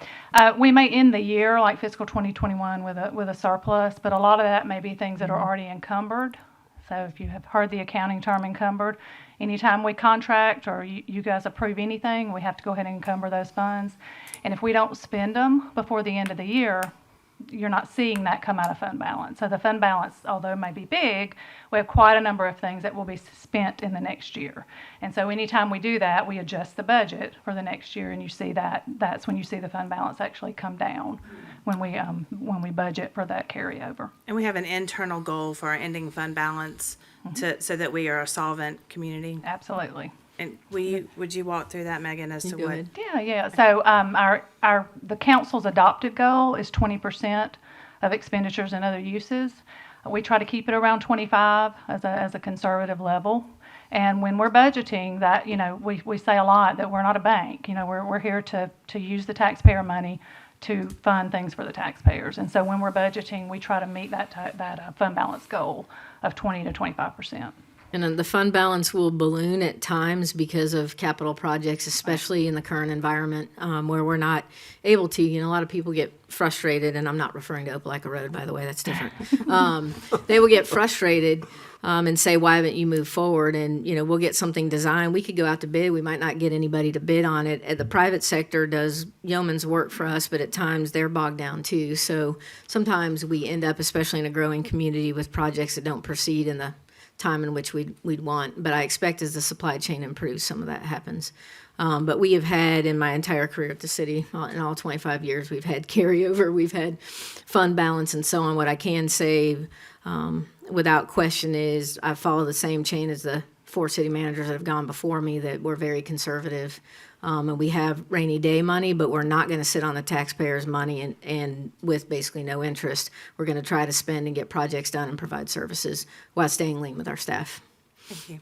We may end the year, like fiscal 2021, with a surplus, but a lot of that may be things that are already encumbered. So if you have heard the accounting term encumbered, anytime we contract or you guys approve anything, we have to go ahead and encumber those funds. And if we don't spend them before the end of the year, you're not seeing that come out of fund balance. So the fund balance, although it may be big, we have quite a number of things that will be spent in the next year. And so anytime we do that, we adjust the budget for the next year, and you see that's when you see the fund balance actually come down when we budget for that carryover. And we have an internal goal for our ending fund balance so that we are a solvent community. Absolutely. And would you walk through that, Megan, as to Go what? ahead. Yeah. So the council's adopted goal is 20% of expenditures and other uses. We try to keep it around 25 as a conservative level. And when we're budgeting that, we say a lot that we're not a bank. We're here to use the taxpayer money to fund things for the taxpayers. And so when we're budgeting, we try to meet that fund balance goal of 20 to 25%. And then the fund balance will balloon at times because of capital projects, especially in the current environment, where we're not able to. A lot of people get frustrated, and I'm not referring to Opelika Road, by the way, that's different. They will get frustrated and say, why haven't you moved forward? And, we'll get something designed. We could go out to bid. We might not get anybody to bid on it. The private sector does yeoman's work for us, but at times they're bogged down too. So sometimes we end up, especially in a growing community, with projects that don't proceed in the time in which we'd want. But I expect as the supply chain improves, some of that happens. But we have had, in my entire career at the city, in all 25 years, we've had carryover, we've had fund balance and so on. What I can say without question is I follow the same chain as the 4 city managers that have gone before me, that we're very conservative. And we have rainy day money, but we're not going to sit on the taxpayers' money and with basically no interest. We're going to try to spend and get projects done and provide services while staying lean with our staff. Thank you.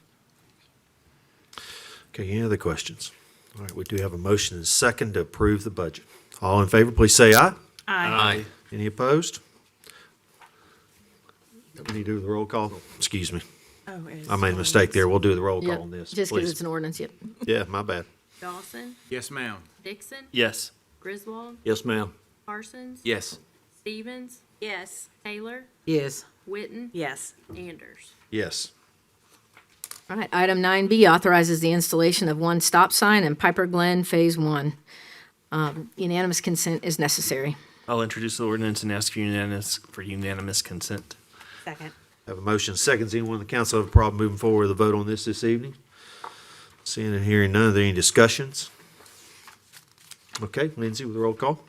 Okay, any other questions? All right, we do have a motion and a second to approve the budget. All in favor, please say aye. Aye. Any opposed? We need to do the roll call. Excuse me. Oh, it is. I made a mistake there. We'll do the roll Yep, call on this, just because please. it's an ordinance, yep. Yeah, my bad. Dawson, Yes, ma'am. Dixon, Yes. Griswold, Yes, ma'am. Parsons, Yes. Stevens. Yes. Taylor, Yes. Witten, Yes. Anders. Yes. All right, item 9B authorizes the installation of one stop sign in Piper Glen Phase 1. Unanimous consent is necessary. I'll introduce the ordinance and ask for unanimous consent. Second. Have a motion, seconds. Anyone in the council have a problem moving forward with a vote on this evening? Seeing and hearing none, are there any discussions? Okay, Lindsay with the roll call.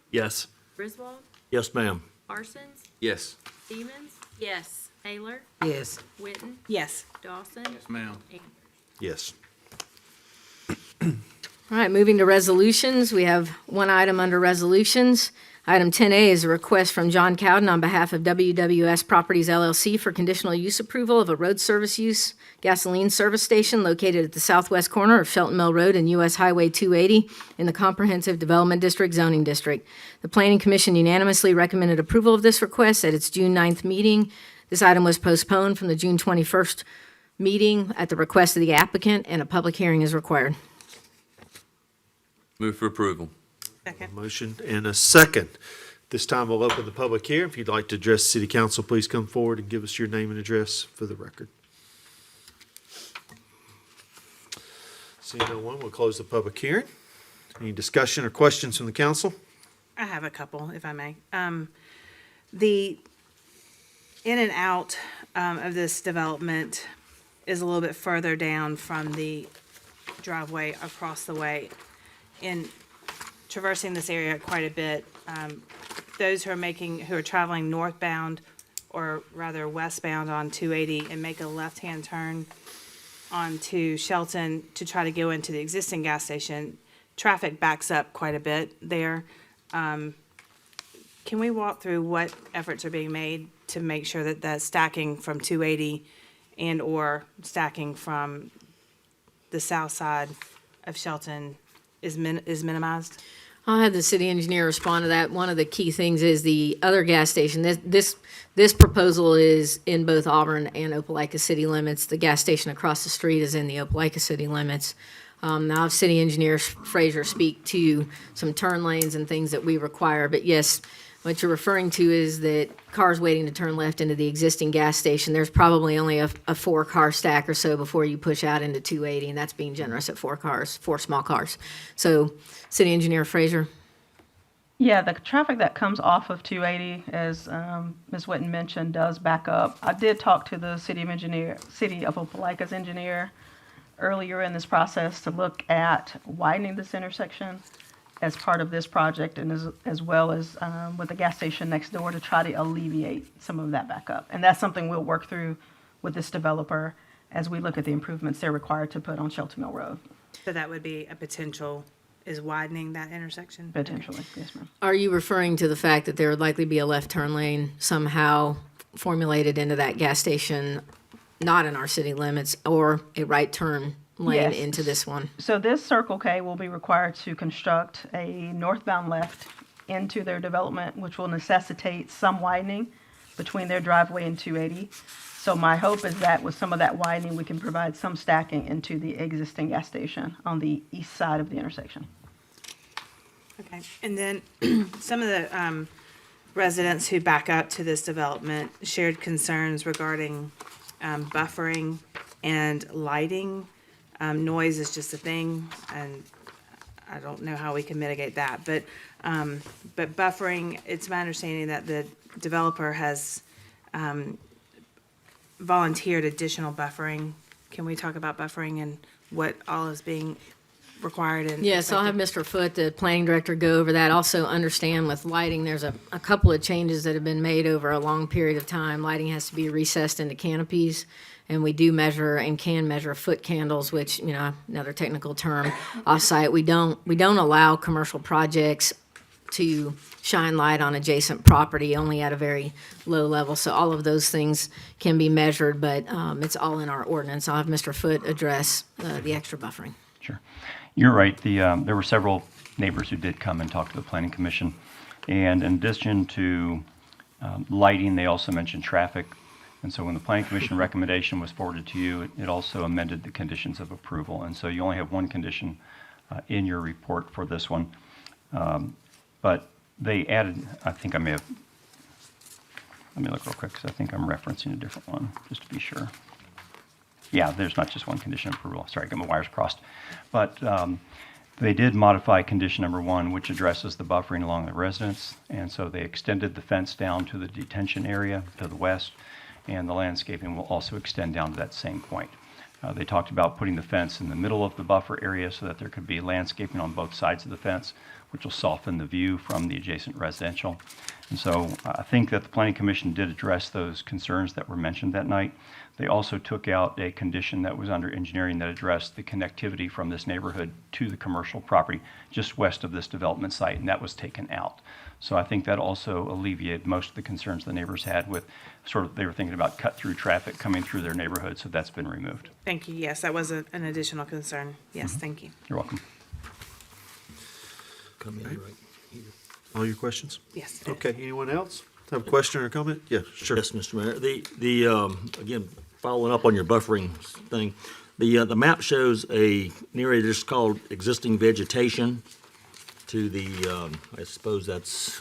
Yes. Griswold, Yes, ma'am. Parsons, Yes. Stevens. Yes. Taylor, Yes. Witten, Yes. Dawson, Yes, ma'am. Anders. Yes. All right, moving to resolutions, we have one item under resolutions. Item 10A is a request from John Cowden on behalf of WWS Properties LLC for conditional use approval of a road service use gasoline service station located at the southwest corner of Shelton Mill Road and US Highway 280 in the Comprehensive Development District zoning district. The Planning Commission unanimously recommended approval of this request at its June 9th meeting. This item was postponed from the June 21st meeting at the request of the applicant, and a public hearing is required. Move for approval. Second. Motion and a second. This time we'll open the public hearing. If you'd like to address city council, please come forward and give us your name and address for the record. Seeing no one, we'll close the public hearing. Any discussion or questions from the council? I have a couple, if I may. The in and out of this development is a little bit further down from the driveway across the way. In traversing this area quite a bit, those who are traveling northbound or rather westbound on 280 and make a left-hand turn onto Shelton to try to go into the existing gas station, traffic backs up quite a bit there. Can we walk through what efforts are being made to make sure that the stacking from 280 and or stacking from the south side of Shelton is minimized? I'll have the city engineer respond to that. One of the key things is the other gas station. This proposal is in both Auburn and Opelika city limits. The gas station across the street is in the Opelika city limits. Now, I'll have city engineer Fraser speak to some turn lanes and things that we require. But yes, what you're referring to is that cars waiting to turn left into the existing gas station, there's probably only a 4-car stack or so before you push out into 280, and that's being generous at 4 small cars. So, city engineer Fraser. Yeah, the traffic that comes off of 280, as Ms. Witten mentioned, does back up. I did talk to the city of Opelika's engineer earlier in this process to look at widening this intersection as part of this project, and as well as with the gas station next door to try to alleviate some of that backup. And that's something we'll work through with this developer as we look at the improvements they're required to put on Shelton Mill Road. So that would be a potential, is widening that intersection? Potentially, yes, ma'am. Are you referring to the fact that there would likely be a left turn lane somehow formulated into that gas station, not in our city limits, or a right turn lane Yes. into this one? So this Circle K will be required to construct a northbound left into their development, which will necessitate some widening between their driveway and 280. So my hope is that with some of that widening, we can provide some stacking into the existing gas station on the east side of the intersection. Okay, and then some of the residents who back up to this development shared concerns regarding buffering and lighting. Noise is just a thing, and I don't know how we can mitigate that, but buffering, it's my understanding that the developer has volunteered additional buffering. Can we talk about buffering and what all is being required and Yes, I'll have expected? Mr. Foote, the planning director, go over that. Also understand with lighting, there's a couple of changes that have been made over a long period of time. Lighting has to be recessed into canopies, and we do measure and can measure foot candles, which, another technical term, off-site. We don't allow commercial projects to shine light on adjacent property, only at a very low level. So all of those things can be measured, but it's all in our ordinance. I'll have Mr. Foote address the extra buffering. Sure. You're right. There were several neighbors who did come and talk to the Planning Commission. And in addition to lighting, they also mentioned traffic. And so when the Planning Commission recommendation was forwarded to you, it also amended the conditions of approval. And so you only have one condition in your report for this one. But they added, I think I may have, let me look real quick because I think I'm referencing a different one, just to be sure. Yeah, there's not just one condition of approval. Sorry, I got my wires crossed. But they did modify condition number 1, which addresses the buffering along the residence. And so they extended the fence down to the detention area to the west, and the landscaping will also extend down to that same point. They talked about putting the fence in the middle of the buffer area so that there could be landscaping on both sides of the fence, which will soften the view from the adjacent residential. And so I think that the Planning Commission did address those concerns that were mentioned that night. They also took out a condition that was under engineering that addressed the connectivity from this neighborhood to the commercial property just west of this development site, and that was taken out. So I think that also alleviated most of the concerns the neighbors had with they were thinking about cut-through traffic coming through their neighborhood, so that's been removed. Thank you. Yes, that was an additional concern. Yes, thank you. You're welcome. Come in right here. All your questions? Yes. Okay, anyone else have a question or a comment? Yeah, sure. Yes, Mr. Mayor. Again, following up on your buffering thing, the map shows an area just called existing vegetation to the, I suppose that's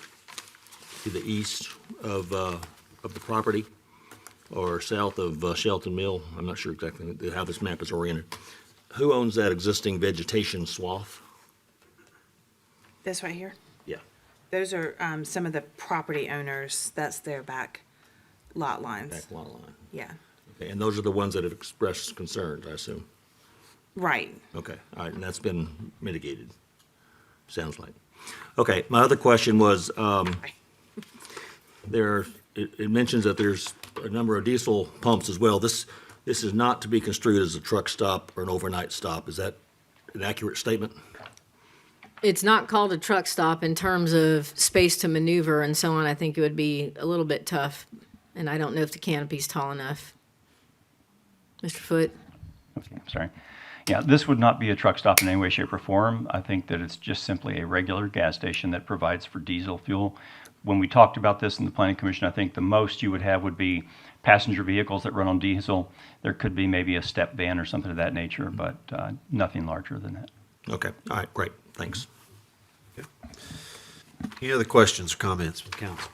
to the east of the property or south of Shelton Mill. I'm not sure exactly how this map is oriented. Who owns that existing vegetation swath? This right here? Yeah. Those are some of the property owners. That's their back lot lines. Back lot line. Yeah. Okay, and those are the ones that have expressed concerns, I assume? Right. Okay, all right, and that's been mitigated, sounds like. Okay, my other question was, it mentions that there's a number of diesel pumps as well. This is not to be construed as a truck stop or an overnight stop. Is that an accurate statement? It's not called a truck stop in terms of space to maneuver and so on. I think it would be a little bit tough, and I don't know if the canopy's tall enough. Mr. Foote? Okay, sorry. Yeah, this would not be a truck stop in any way, shape, or form. I think that it's just simply a regular gas station that provides for diesel fuel. When we talked about this in the Planning Commission, I think the most you would have would be passenger vehicles that run on diesel. There could be maybe a step van or something of that nature, but nothing larger than that. Okay, all right, great, thanks. Any other questions or comments from council?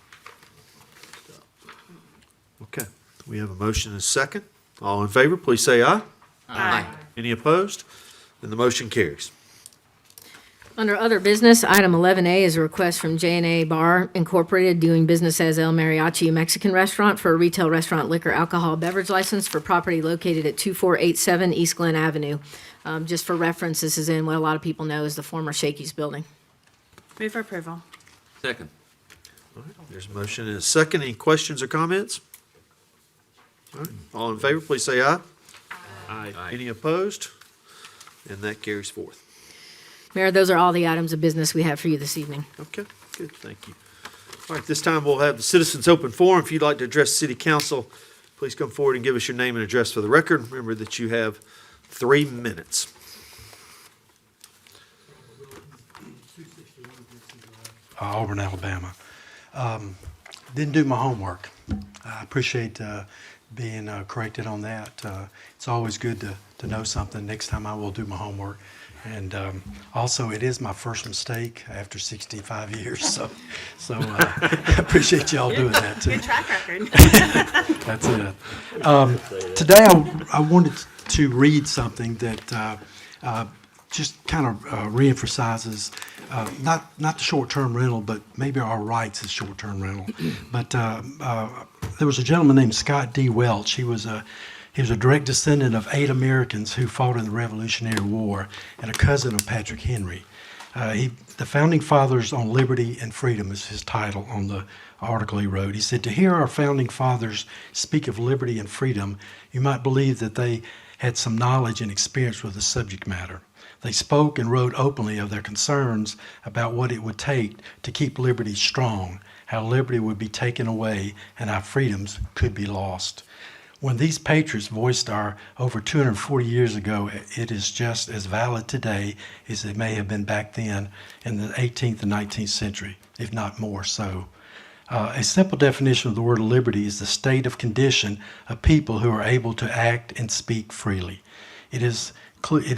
Okay, we have a motion and a second. All in favor, please say aye. Aye. Any opposed? Then the motion carries. Under other business, item 11A is a request from J&A Bar Incorporated, doing business as El Mariachi Mexican Restaurant, for a retail restaurant liquor alcohol beverage license for property located at 2487 East Glen Avenue. Just for reference, this is in what a lot of people know as the former Shakey's building. Move for approval. Second. All right, there's a motion and a second. Any questions or comments? All right, all in favor, please say aye. Aye. Any opposed? And that carries forth. Mayor, those are all the items of business we have for you this evening. Okay, good, thank you. All right, this time we'll have the citizens open forum. If you'd like to address city council, please come forward and give us your name and address for the record. Remember that you have 3 minutes. Auburn, Alabama. Didn't do my homework. I appreciate being corrected on that. It's always good to know something. Next time I will do my homework. And also, it is my first mistake after 65 years, so I appreciate y'all doing that too. Good track record. That's it. Today, I wanted to read something that just kind of reemphasizes not the short-term rental, but maybe our rights as short-term rental. But there was a gentleman named Scott D. Welch. He was a direct descendant of 8 Americans who fought in the Revolutionary War and a cousin of Patrick Henry. The Founding Fathers on Liberty and Freedom is his title on the article he wrote. He said, "To hear our Founding Fathers speak of liberty and freedom, you might believe that they had some knowledge and experience with the subject matter. They spoke and wrote openly of their concerns about what it would take to keep liberty strong, how liberty would be taken away, and how freedoms could be lost. When these patriots voiced our over 240 years ago, it is just as valid today as it may have been back then in the 18th and 19th century, if not more so. A simple definition of the word liberty is the state of condition of people who are able to act and speak freely. It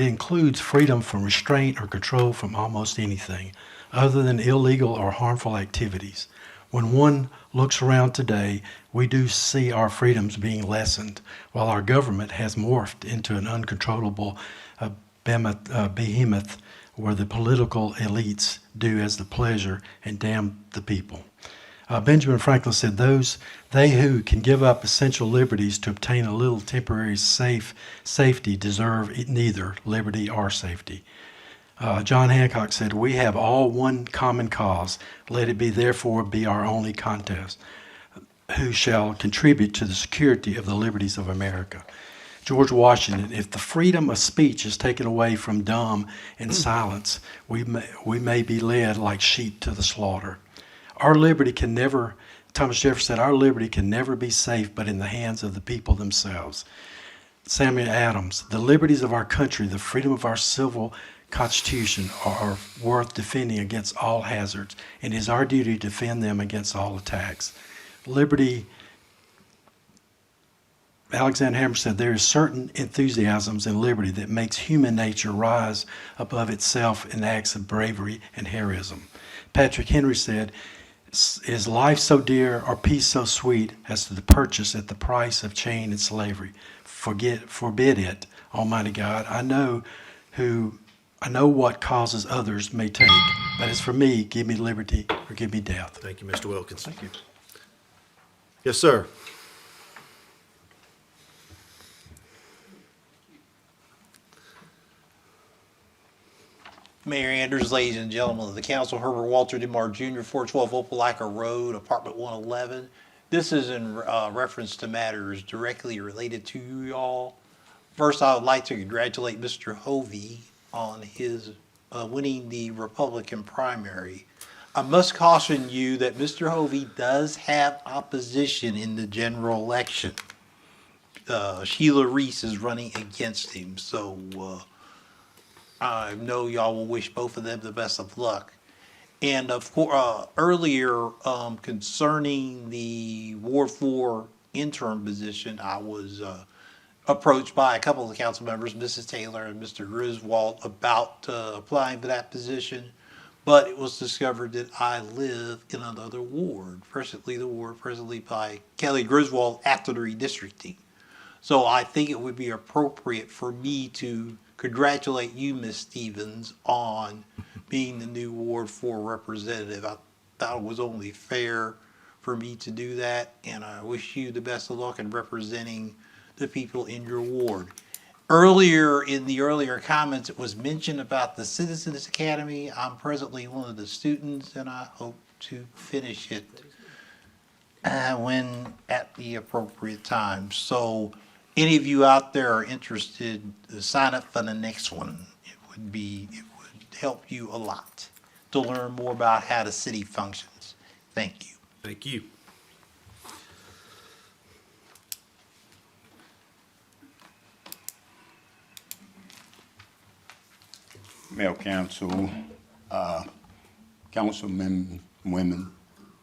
includes freedom from restraint or control from almost anything other than illegal or harmful activities. When one looks around today, we do see our freedoms being lessened, while our government has morphed into an uncontrollable behemoth where the political elites do as the pleasure and damn the people. Benjamin Franklin said, they who can give up essential liberties to obtain a little temporary safety deserve neither liberty or safety. John Hancock said, we have all one common cause. Let it be therefore be our only contest. Who shall contribute to the security of the liberties of America? George Washington, if the freedom of speech is taken away from dumb and silence, we may be led like sheep to the slaughter. Our liberty can never, Thomas Jefferson said, our liberty can never be safe but in the hands of the people themselves. Samuel Adams, the liberties of our country, the freedom of our civil Constitution are worth defending against all hazards, and it is our duty to defend them against all attacks. Liberty, Alexander Hammer said, there is certain enthusiasms in liberty that makes human nature rise above itself in acts of bravery and heroism. Patrick Henry said, is life so dear or peace so sweet as to the purchase at the price of chain and slavery? Forbid it, Almighty God. I know what causes others may take, but as for me, give me liberty or give me death. Thank you, Mr. Wilkins. Thank you. Yes, sir. Mayor Anders, ladies and gentlemen of the council, Herbert Walter DeMar Jr., 412 Opelika Road, apartment 111. This is in reference to matters directly related to you all. First, I would like to congratulate Mr. Hovey on his winning the Republican primary. I must caution you that Mr. Hovey does have opposition in the general election. Sheila Reese is running against him, so I know y'all will wish both of them the best of luck. And of course, earlier concerning the Ward 4 interim position, I was approached by a couple of the council members, Mrs. Taylor and Mr. Griswold, about applying for that position. But it was discovered that I live in another ward, presently the ward presently by Kelly Griswold after the redistricting. So I think it would be appropriate for me to congratulate you, Ms. Stevens, on being the new Ward 4 representative. I thought it was only fair for me to do that, and I wish you the best of luck in representing the people in your ward. Earlier, in the earlier comments, it was mentioned about the Citizens Academy. I'm presently one of the students, and I hope to finish it when at the appropriate time. So any of you out there are interested, sign up for the next one. It would help you a lot to learn more about how the city functions. Thank you. Thank you. Mayor, Council, councilmen, women,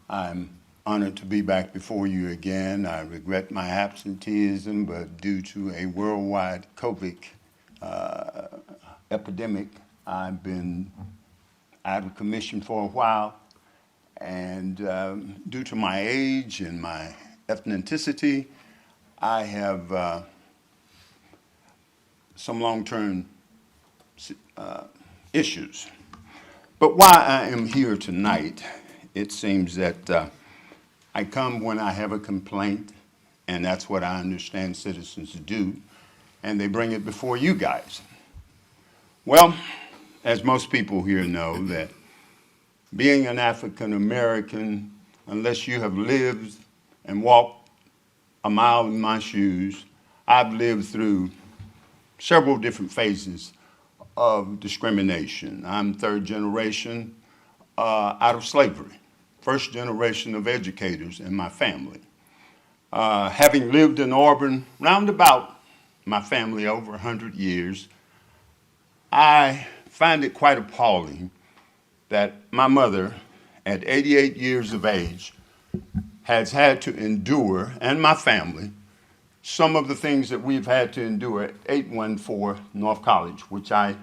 I'm honored to be back before you again. I regret my absenteeism, but due to a worldwide COVID epidemic, I've been out of commission for a while. And due to my age and my ethnicity, I have some long-term issues. But why I am here tonight, it seems that I come when I have a complaint, and that's what I understand citizens do, and they bring it before you guys. Well, as most people here know, that being an African American, unless you have lived and walked a mile in my shoes, I've lived through several different phases of discrimination. I'm third generation out of slavery, first generation of educators in my family. Having lived in Auburn, roundabout my family over 100 years, I find it quite appalling that my mother, at 88 years of age, has had to endure, and my family, some of the things that we've had to endure at 814 North College, which I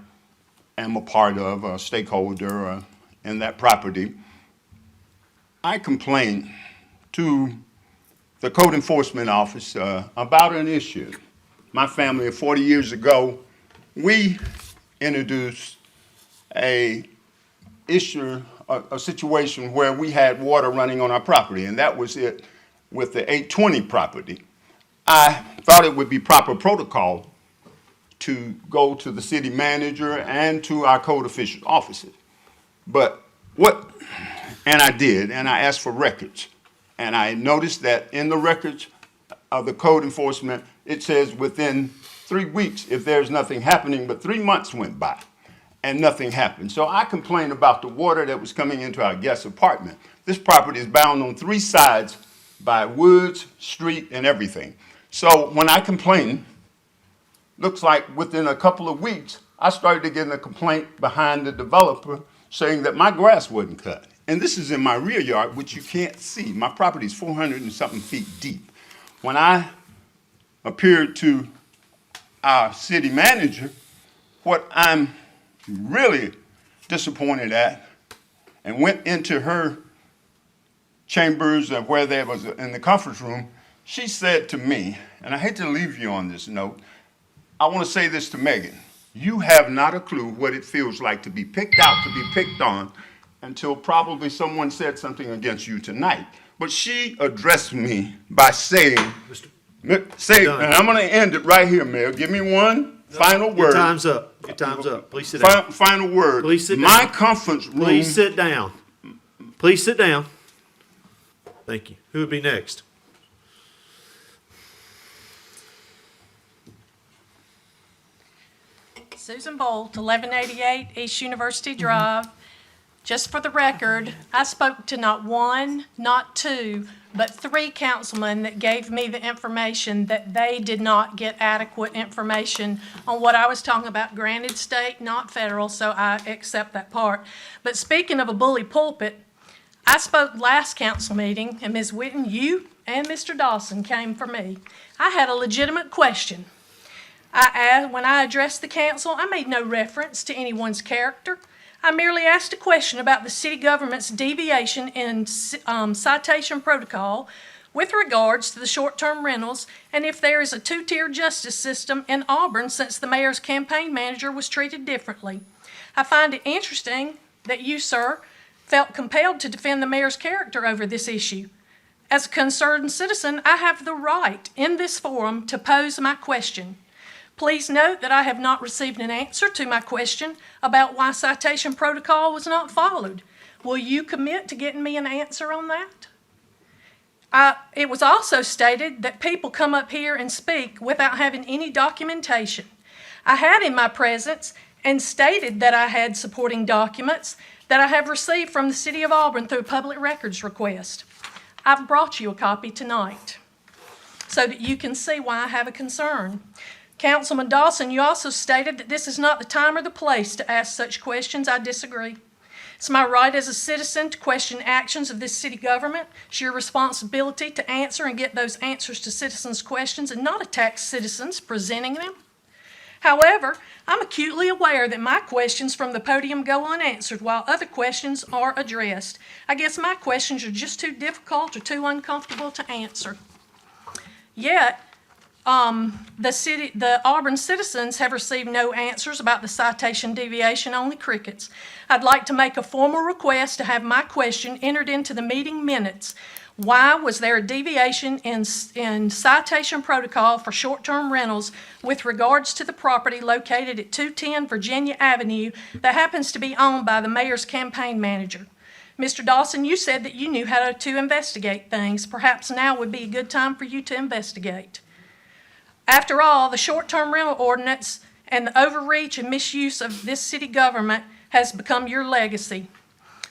am a part of, a stakeholder in that property. I complained to the code enforcement office about an issue. My family, 40 years ago, we introduced a situation where we had water running on our property, and that was it with the 820 property. I thought it would be proper protocol to go to the city manager and to our code official offices. And I did, and I asked for records. And I noticed that in the records of the code enforcement, it says within 3 weeks if there's nothing happening, but 3 months went by and nothing happened. So I complained about the water that was coming into our guest apartment. This property is bound on 3 sides by woods, street, and everything. So when I complained, looks like within a couple of weeks, I started getting a complaint behind the developer saying that my grass wasn't cut. And this is in my rear yard, which you can't see. My property is 400 and something feet deep. When I appeared to our city manager, what I'm really disappointed at, and went into her chambers of where there was in the conference room, she said to me, and I hate to leave you on this note, I want to say this to Megan. You have not a clue what it feels like to be picked out, to be picked on, until probably someone said something against you tonight. But she addressed me by saying, and I'm going to end it right here, Mayor. Give me one final word. Your time's up. Your time's up. Please sit down. Final word. Please sit down. My conference room. Please sit down. Please sit down. Thank you. Who would be next? Susan Bolt, 1188 East University Drive. Just for the record, I spoke to not one, not two, but 3 councilmen that gave me the information that they did not get adequate information on what I was talking about. Granted, state, not federal, so I accept that part. But speaking of a bully pulpit, I spoke last council meeting, and Ms. Whitten, you and Mr. Dawson came for me. I had a legitimate question. When I addressed the council, I made no reference to anyone's character. I merely asked a question about the city government's deviation in citation protocol with regards to the short-term rentals and if there is a 2-tier justice system in Auburn since the mayor's campaign manager was treated differently. I find it interesting that you, sir, felt compelled to defend the mayor's character over this issue. As a concerned citizen, I have the right in this forum to pose my question. Please note that I have not received an answer to my question about why citation protocol was not followed. Will you commit to getting me an answer on that? It was also stated that people come up here and speak without having any documentation. I had in my presence and stated that I had supporting documents that I have received from the City of Auburn through a public records request. I've brought you a copy tonight so that you can see why I have a concern. Councilman Dawson, you also stated that this is not the time or the place to ask such questions. I disagree. It's my right as a citizen to question actions of this city government. It's your responsibility to answer and get those answers to citizens' questions and not attack citizens presenting them. However, I'm acutely aware that my questions from the podium go unanswered while other questions are addressed. I guess my questions are just too difficult or too uncomfortable to answer. Yet, the Auburn citizens have received no answers about the citation deviation, only crickets. I'd like to make a formal request to have my question entered into the meeting minutes. Why was there a deviation in citation protocol for short-term rentals with regards to the property located at 210 Virginia Avenue that happens to be owned by the mayor's campaign manager? Mr. Dawson, you said that you knew how to investigate things. Perhaps now would be a good time for you to investigate. After all, the short-term rental ordinance and the overreach and misuse of this city government has become your legacy.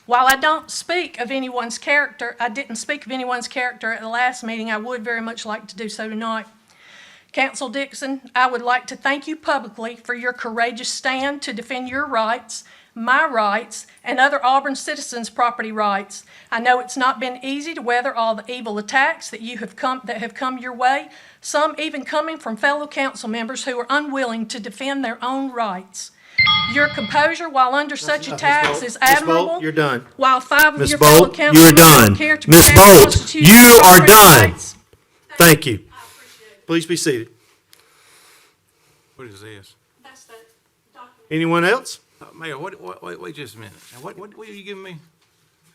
While I don't speak of anyone's character, I didn't speak of anyone's character at the last meeting, I would very much like to do so tonight. Council Dixon, I would like to thank you publicly for your courageous stand to defend your rights, my rights, and other Auburn citizens' property rights. I know it's not been easy to weather all the evil attacks that have come your way, some even coming from fellow council members who are unwilling to defend their own rights. Your composure while under such attacks is admirable. Ms. Bolt, you're done. While five of Ms. your fellow Bolt, council you're members done. care to Ms. protect Bolt, constitutional you are property done. rights. Thank you. Please be seated. What is this? That's the document. Anyone else? Mayor, wait just a minute. Now, what are you giving me?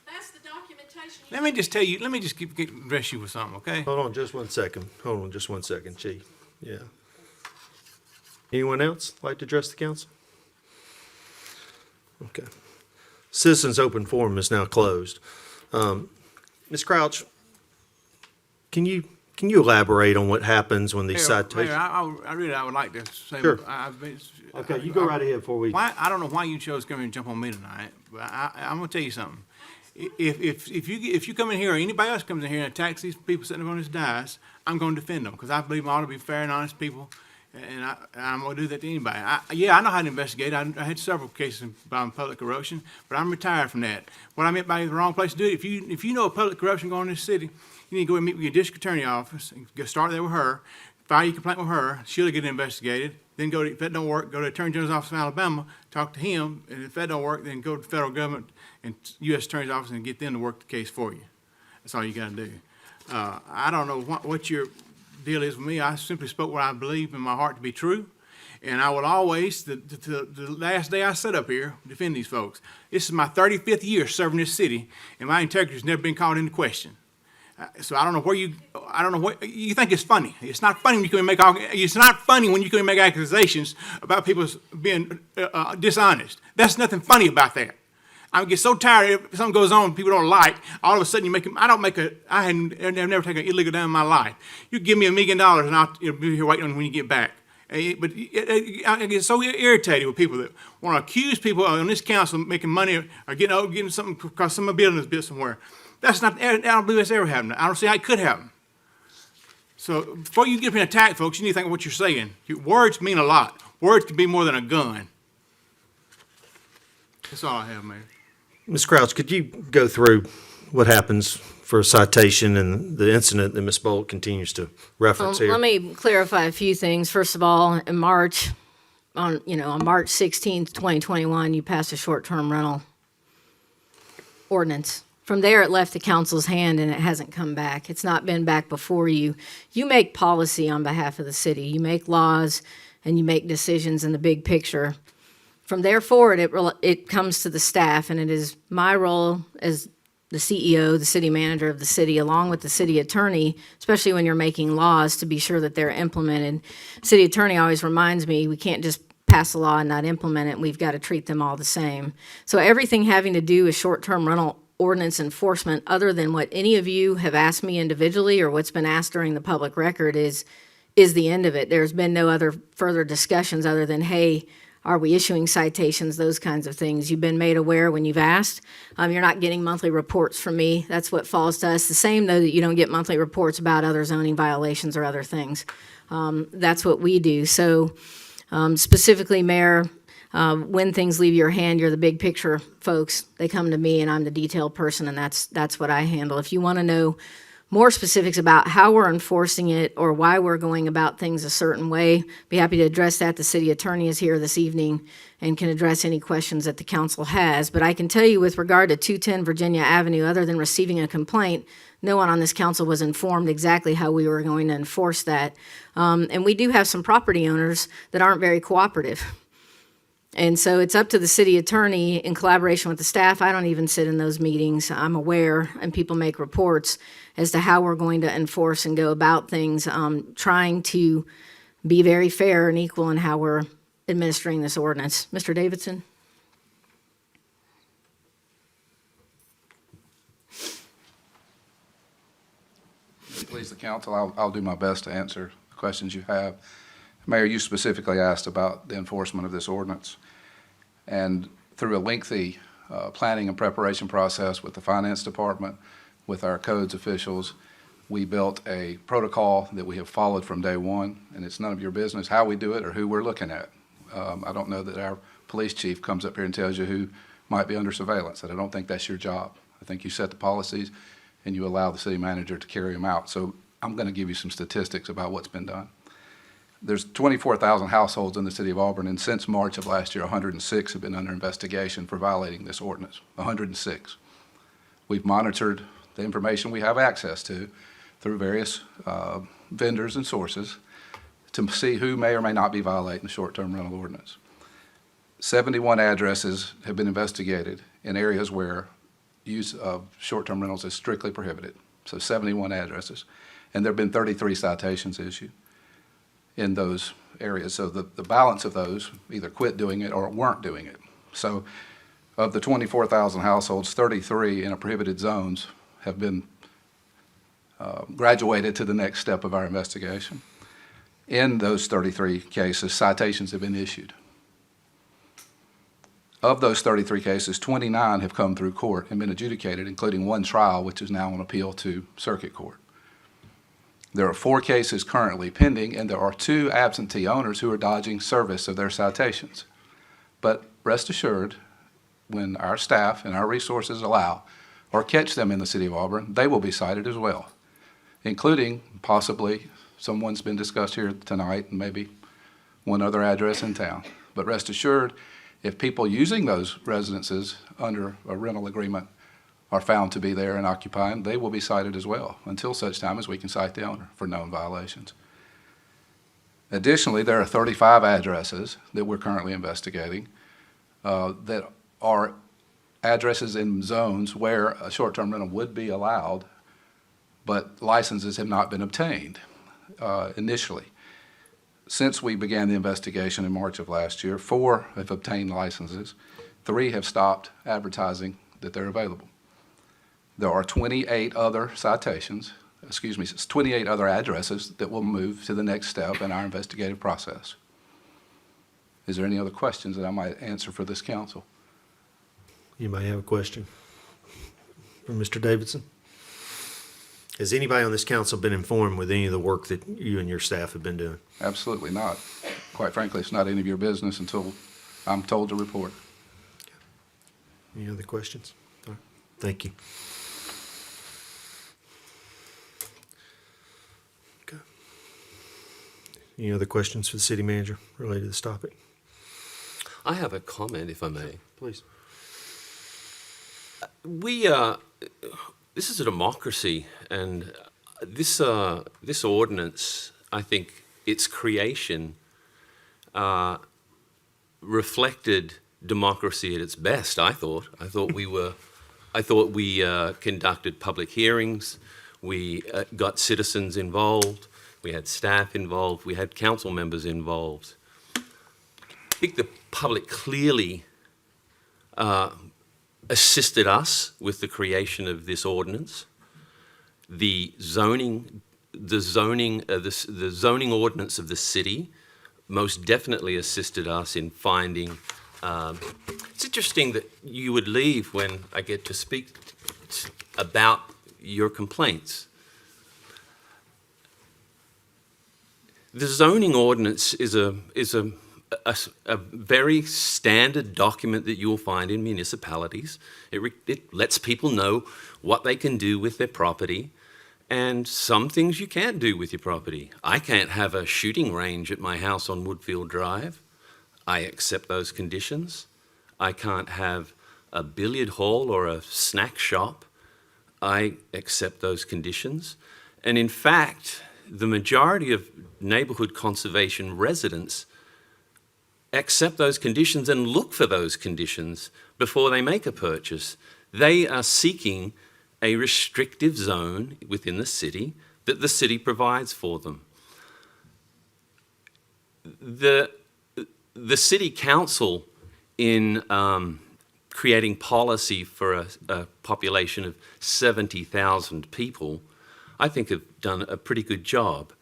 That's the documentation. Let me just tell you, let me just address you with something, okay? Hold on just one second. Hold on just one second, Chief. Yeah. Anyone else like to address the council? Okay. Citizens' open forum is now closed. Ms. Crouch, can you elaborate on what happens when these Mayor, citations? I would like to say. Sure. I've been- Okay, you go right ahead before we. I don't know why you chose to come here and jump on me tonight, but I'm gonna tell you something. If you come in here or anybody else comes in here and attacks these people sitting on this dais, I'm gonna defend them because I believe them all to be fair and honest people, and I'm gonna do that to anybody. I know how to investigate. I had several cases involving public corruption, but I'm retired from that. What I meant by the wrong place to do it, if you know of public corruption going on in this city, you need to go and meet with your district attorney office and go start there with her, file your complaint with her, she'll get investigated. Then go to, if that don't work, go to the Attorney General's office in Alabama, talk to him, and if that don't work, then go to the federal government and U.S. Attorney's office and get them to work the case for you. That's all you gotta do. I don't know what your deal is with me. I simply spoke what I believe in my heart to be true. And I will always, the last day I sat up here, defend these folks. This is my 35th year serving this city, and my integrity has never been called into question. So I don't know what you think it's funny. It's not funny when you can make accusations about people being dishonest. That's nothing funny about that. I get so tired if something goes on people don't like. All of a sudden you make them. I have never taken an illegal down in my life. You give me $1 million and I'll be here waiting on when you get back. But I get so irritated with people that want to accuse people on this council of making money or getting something because some building is built somewhere. That's not. I don't believe that's ever happened. I don't see how it could happen. So before you get an attack, folks, you need to think of what you're saying. Words mean a lot. Words can be more than a gun. That's all I have, Mayor. Ms. Crouch, could you go through what happens for a citation and the incident that Ms. Bolt continues to reference here? Let me clarify a few things. First of all, in March, on March 16th, 2021, you passed a short-term rental ordinance. From there, it left the council's hand and it hasn't come back. It's not been back before you. You make policy on behalf of the city. You make laws and you make decisions in the big picture From there forward, it comes to the staff, and it is my role as the CEO, the city manager of the city, along with the city attorney, especially when you're making laws, to be sure that they're implemented. City attorney always reminds me, we can't just pass a law and not implement it. We've got to treat them all the same. So everything having to do with short-term rental ordinance enforcement, other than what any of you have asked me individually or what's been asked during the public record, is the end of it. There's been no other further discussions other than, hey, are we issuing citations, those kinds of things. You've been made aware when you've asked. You're not getting monthly reports from me. That's what falls to us. The same, though, that you don't get monthly reports about other zoning violations or other things. That's what we do. So specifically, Mayor, when things leave your hand, you're the big picture folks. They come to me, and I'm the detail person, and that's what I handle. If you want to know more specifics about how we're enforcing it or why we're going about things a certain way, be happy to address that. The city attorney is here this evening and can address any questions that the council has. But I can tell you with regard to 210 Virginia Avenue, other than receiving a complaint, no one on this council was informed exactly how we were going to enforce that. And we do have some property owners that aren't very cooperative. And so it's up to the city attorney in collaboration with the staff. I don't even sit in those meetings. I'm aware, and people make reports as to how we're going to enforce and go about things, trying to be very fair and equal in how we're administering this ordinance. Mr. Davidson? Please, the council, I'll do my best to answer the questions you have. Mayor, you specifically asked about the enforcement of this ordinance. And through a lengthy planning and preparation process with the finance department, with our codes officials, we built a protocol that we have followed from day one, and it's none of your business how we do it or who we're looking at. I don't know that our police chief comes up here and tells you who might be under surveillance, and I don't think that's your job. I think you set the policies and you allow the city manager to carry them out. So I'm going to give you some statistics about what's been done. There's 24,000 households in the city of Auburn, and since March of last year, 106 have been under investigation for violating this ordinance, 106. We've monitored the information we have access to through various vendors and sources to see who may or may not be violating the short-term rental ordinance. 71 addresses have been investigated in areas where use of short-term rentals is strictly prohibited. So 71 addresses. And there have been 33 citations issued in those areas. So the balance of those either quit doing it or weren't doing it. So of the 24,000 households, 33 in prohibited zones have been graduated to the next step of our investigation. In those 33 cases, citations have been issued. Of those 33 cases, 29 have come through court and been adjudicated, including one trial, which is now on appeal to circuit court. There are 4 cases currently pending, and there are 2 absentee owners who are dodging service of their citations. But rest assured, when our staff and our resources allow or catch them in the city of Auburn, they will be cited as well, including possibly someone's been discussed here tonight and maybe one other address in town. But rest assured, if people using those residences under a rental agreement are found to be there and occupying, they will be cited as well until such time as we can cite the owner for known violations. Additionally, there are 35 addresses that we're currently investigating that are addresses in zones where a short-term rental would be allowed, but licenses have not been obtained initially. Since we began the investigation in March of last year, 4 have obtained licenses, 3 have stopped advertising that they're available. There are 28 other citations, 28 other addresses that will move to the next step in our investigative process. Is there any other questions that I might answer for this council? You may have a question from Mr. Davidson. Has anybody on this council been informed with any of the work that you and your staff have been doing? Absolutely not. Quite frankly, it's not any of your business until I'm told to report. Any other questions? All right. Thank you. Okay. Any other questions for the city manager related to this topic? I have a comment, if I may. Please. This is a democracy, and this ordinance, I think its creation reflected democracy at its best, I thought. I thought we conducted public hearings, we got citizens involved, we had staff involved, we had council members involved. I think the public clearly assisted us with the creation of this ordinance. The zoning ordinance of the city most definitely assisted us in finding. It's interesting that you would leave when I get to speak about your complaints. The zoning ordinance is a very standard document that you'll find in municipalities. It lets people know what they can do with their property, and some things you can't do with your property. I can't have a shooting range at my house on Woodfield Drive. I accept those conditions. I can't have a billiard hall or a snack shop. I accept those conditions. And in fact, the majority of neighborhood conservation residents accept those conditions and look for those conditions before they make a purchase. They are seeking a restrictive zone within the city that the city provides for them. The city council, in creating policy for a population of 70,000 people, I think have done a pretty good job,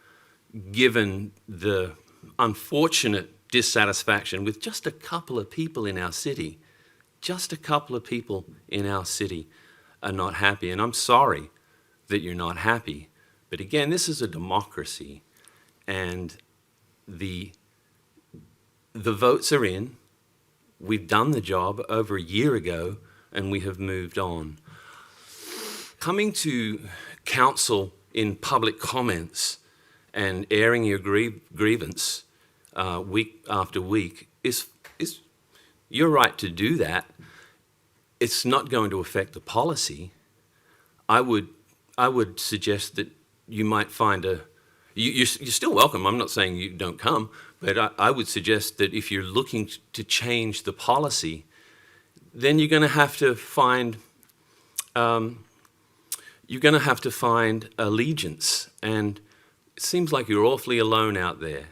given the unfortunate dissatisfaction with just a couple of people in our city. Just a couple of people in our city are not happy, and I'm sorry that you're not happy. But again, this is a democracy, and the votes are in. We've done the job over a year ago, and we have moved on. Coming to council in public comments and airing your grievance week after week is you're right to do that. It's not going to affect the policy. I would suggest that you might find you're still welcome. I'm not saying you don't come, but I would suggest that if you're looking to change the policy, then you're going to have to find allegiance. And it seems like you're awfully alone out there,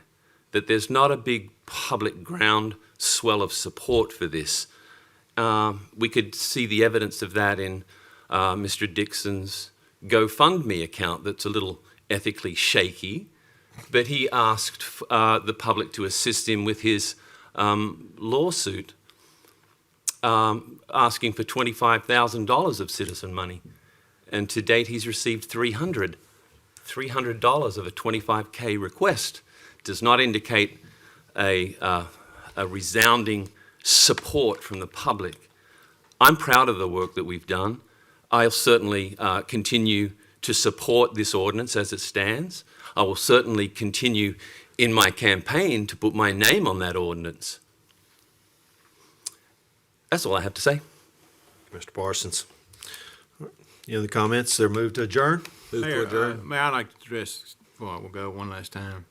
that there's not a big public groundswell of support for this. We could see the evidence of that in Mr. Dixon's GoFundMe account that's a little ethically shaky, but he asked the public to assist him with his lawsuit, asking for $25,000 of citizen money. And to date, he's received $300 of a $25K request. Does not indicate a resounding support from the public. I'm proud of the work that we've done. I'll certainly continue to support this ordinance as it stands. I will certainly continue in my campaign to put my name on that ordinance. That's all I have to say. Mr. Parsons. Any other comments? They're moved to adjourn? Mayor, I'd like to address, before we go one last time.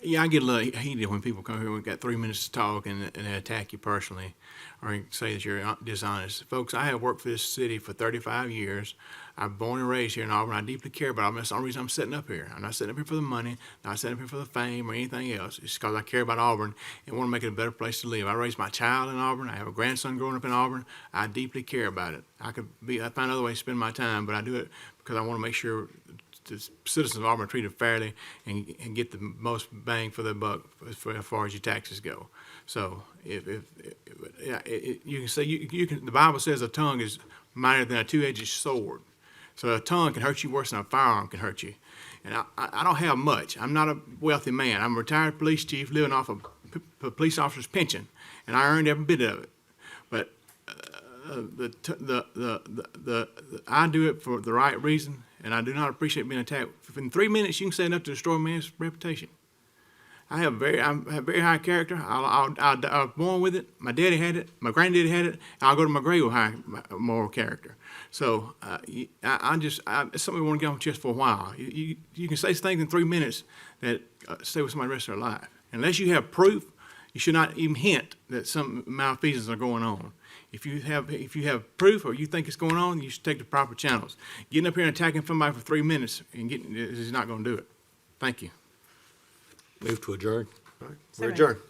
Yeah, I get a little heated when people come here, we've got 3 minutes to talk and they attack you personally or say that you're dishonest. Folks, I have worked for this city for 35 years. I'm born and raised here in Auburn. I deeply care about Auburn. That's the only reason I'm sitting up here. I'm not sitting up here for the money, not sitting up here for the fame or anything else. It's because I care about Auburn and want to make it a better place to live. I raised my child in Auburn. I have a grandson growing up in Auburn. I deeply care about it. I find other ways to spend my time, but I do it because I want to make sure the citizens of Auburn are treated fairly and get the most bang for their buck as far as your taxes go. So you can say the Bible says a tongue is mightier than a two-edged sword. So a tongue can hurt you worse than a firearm can hurt you. And I don't have much. I'm not a wealthy man. I'm a retired police chief living off a police officer's pension, and I earned every bit of it. But I do it for the right reason, and I do not appreciate being attacked. In 3 minutes, you can say enough to destroy a man's reputation. I have very high character. I was born with it. My daddy had it. My granddaddy had it. And I'll go to my grave with high moral character. So it's something we want to get on just for a while. You can say things in 3 minutes that stay with somebody the rest of their life. Unless you have proof, You should not even hint that some malfeasance are going on. If you have proof or you think it's going on, you should take the proper channels. Getting up here and attacking somebody for 3 minutes and is not going to do it. Thank you. Move to adjourn. We're adjourned.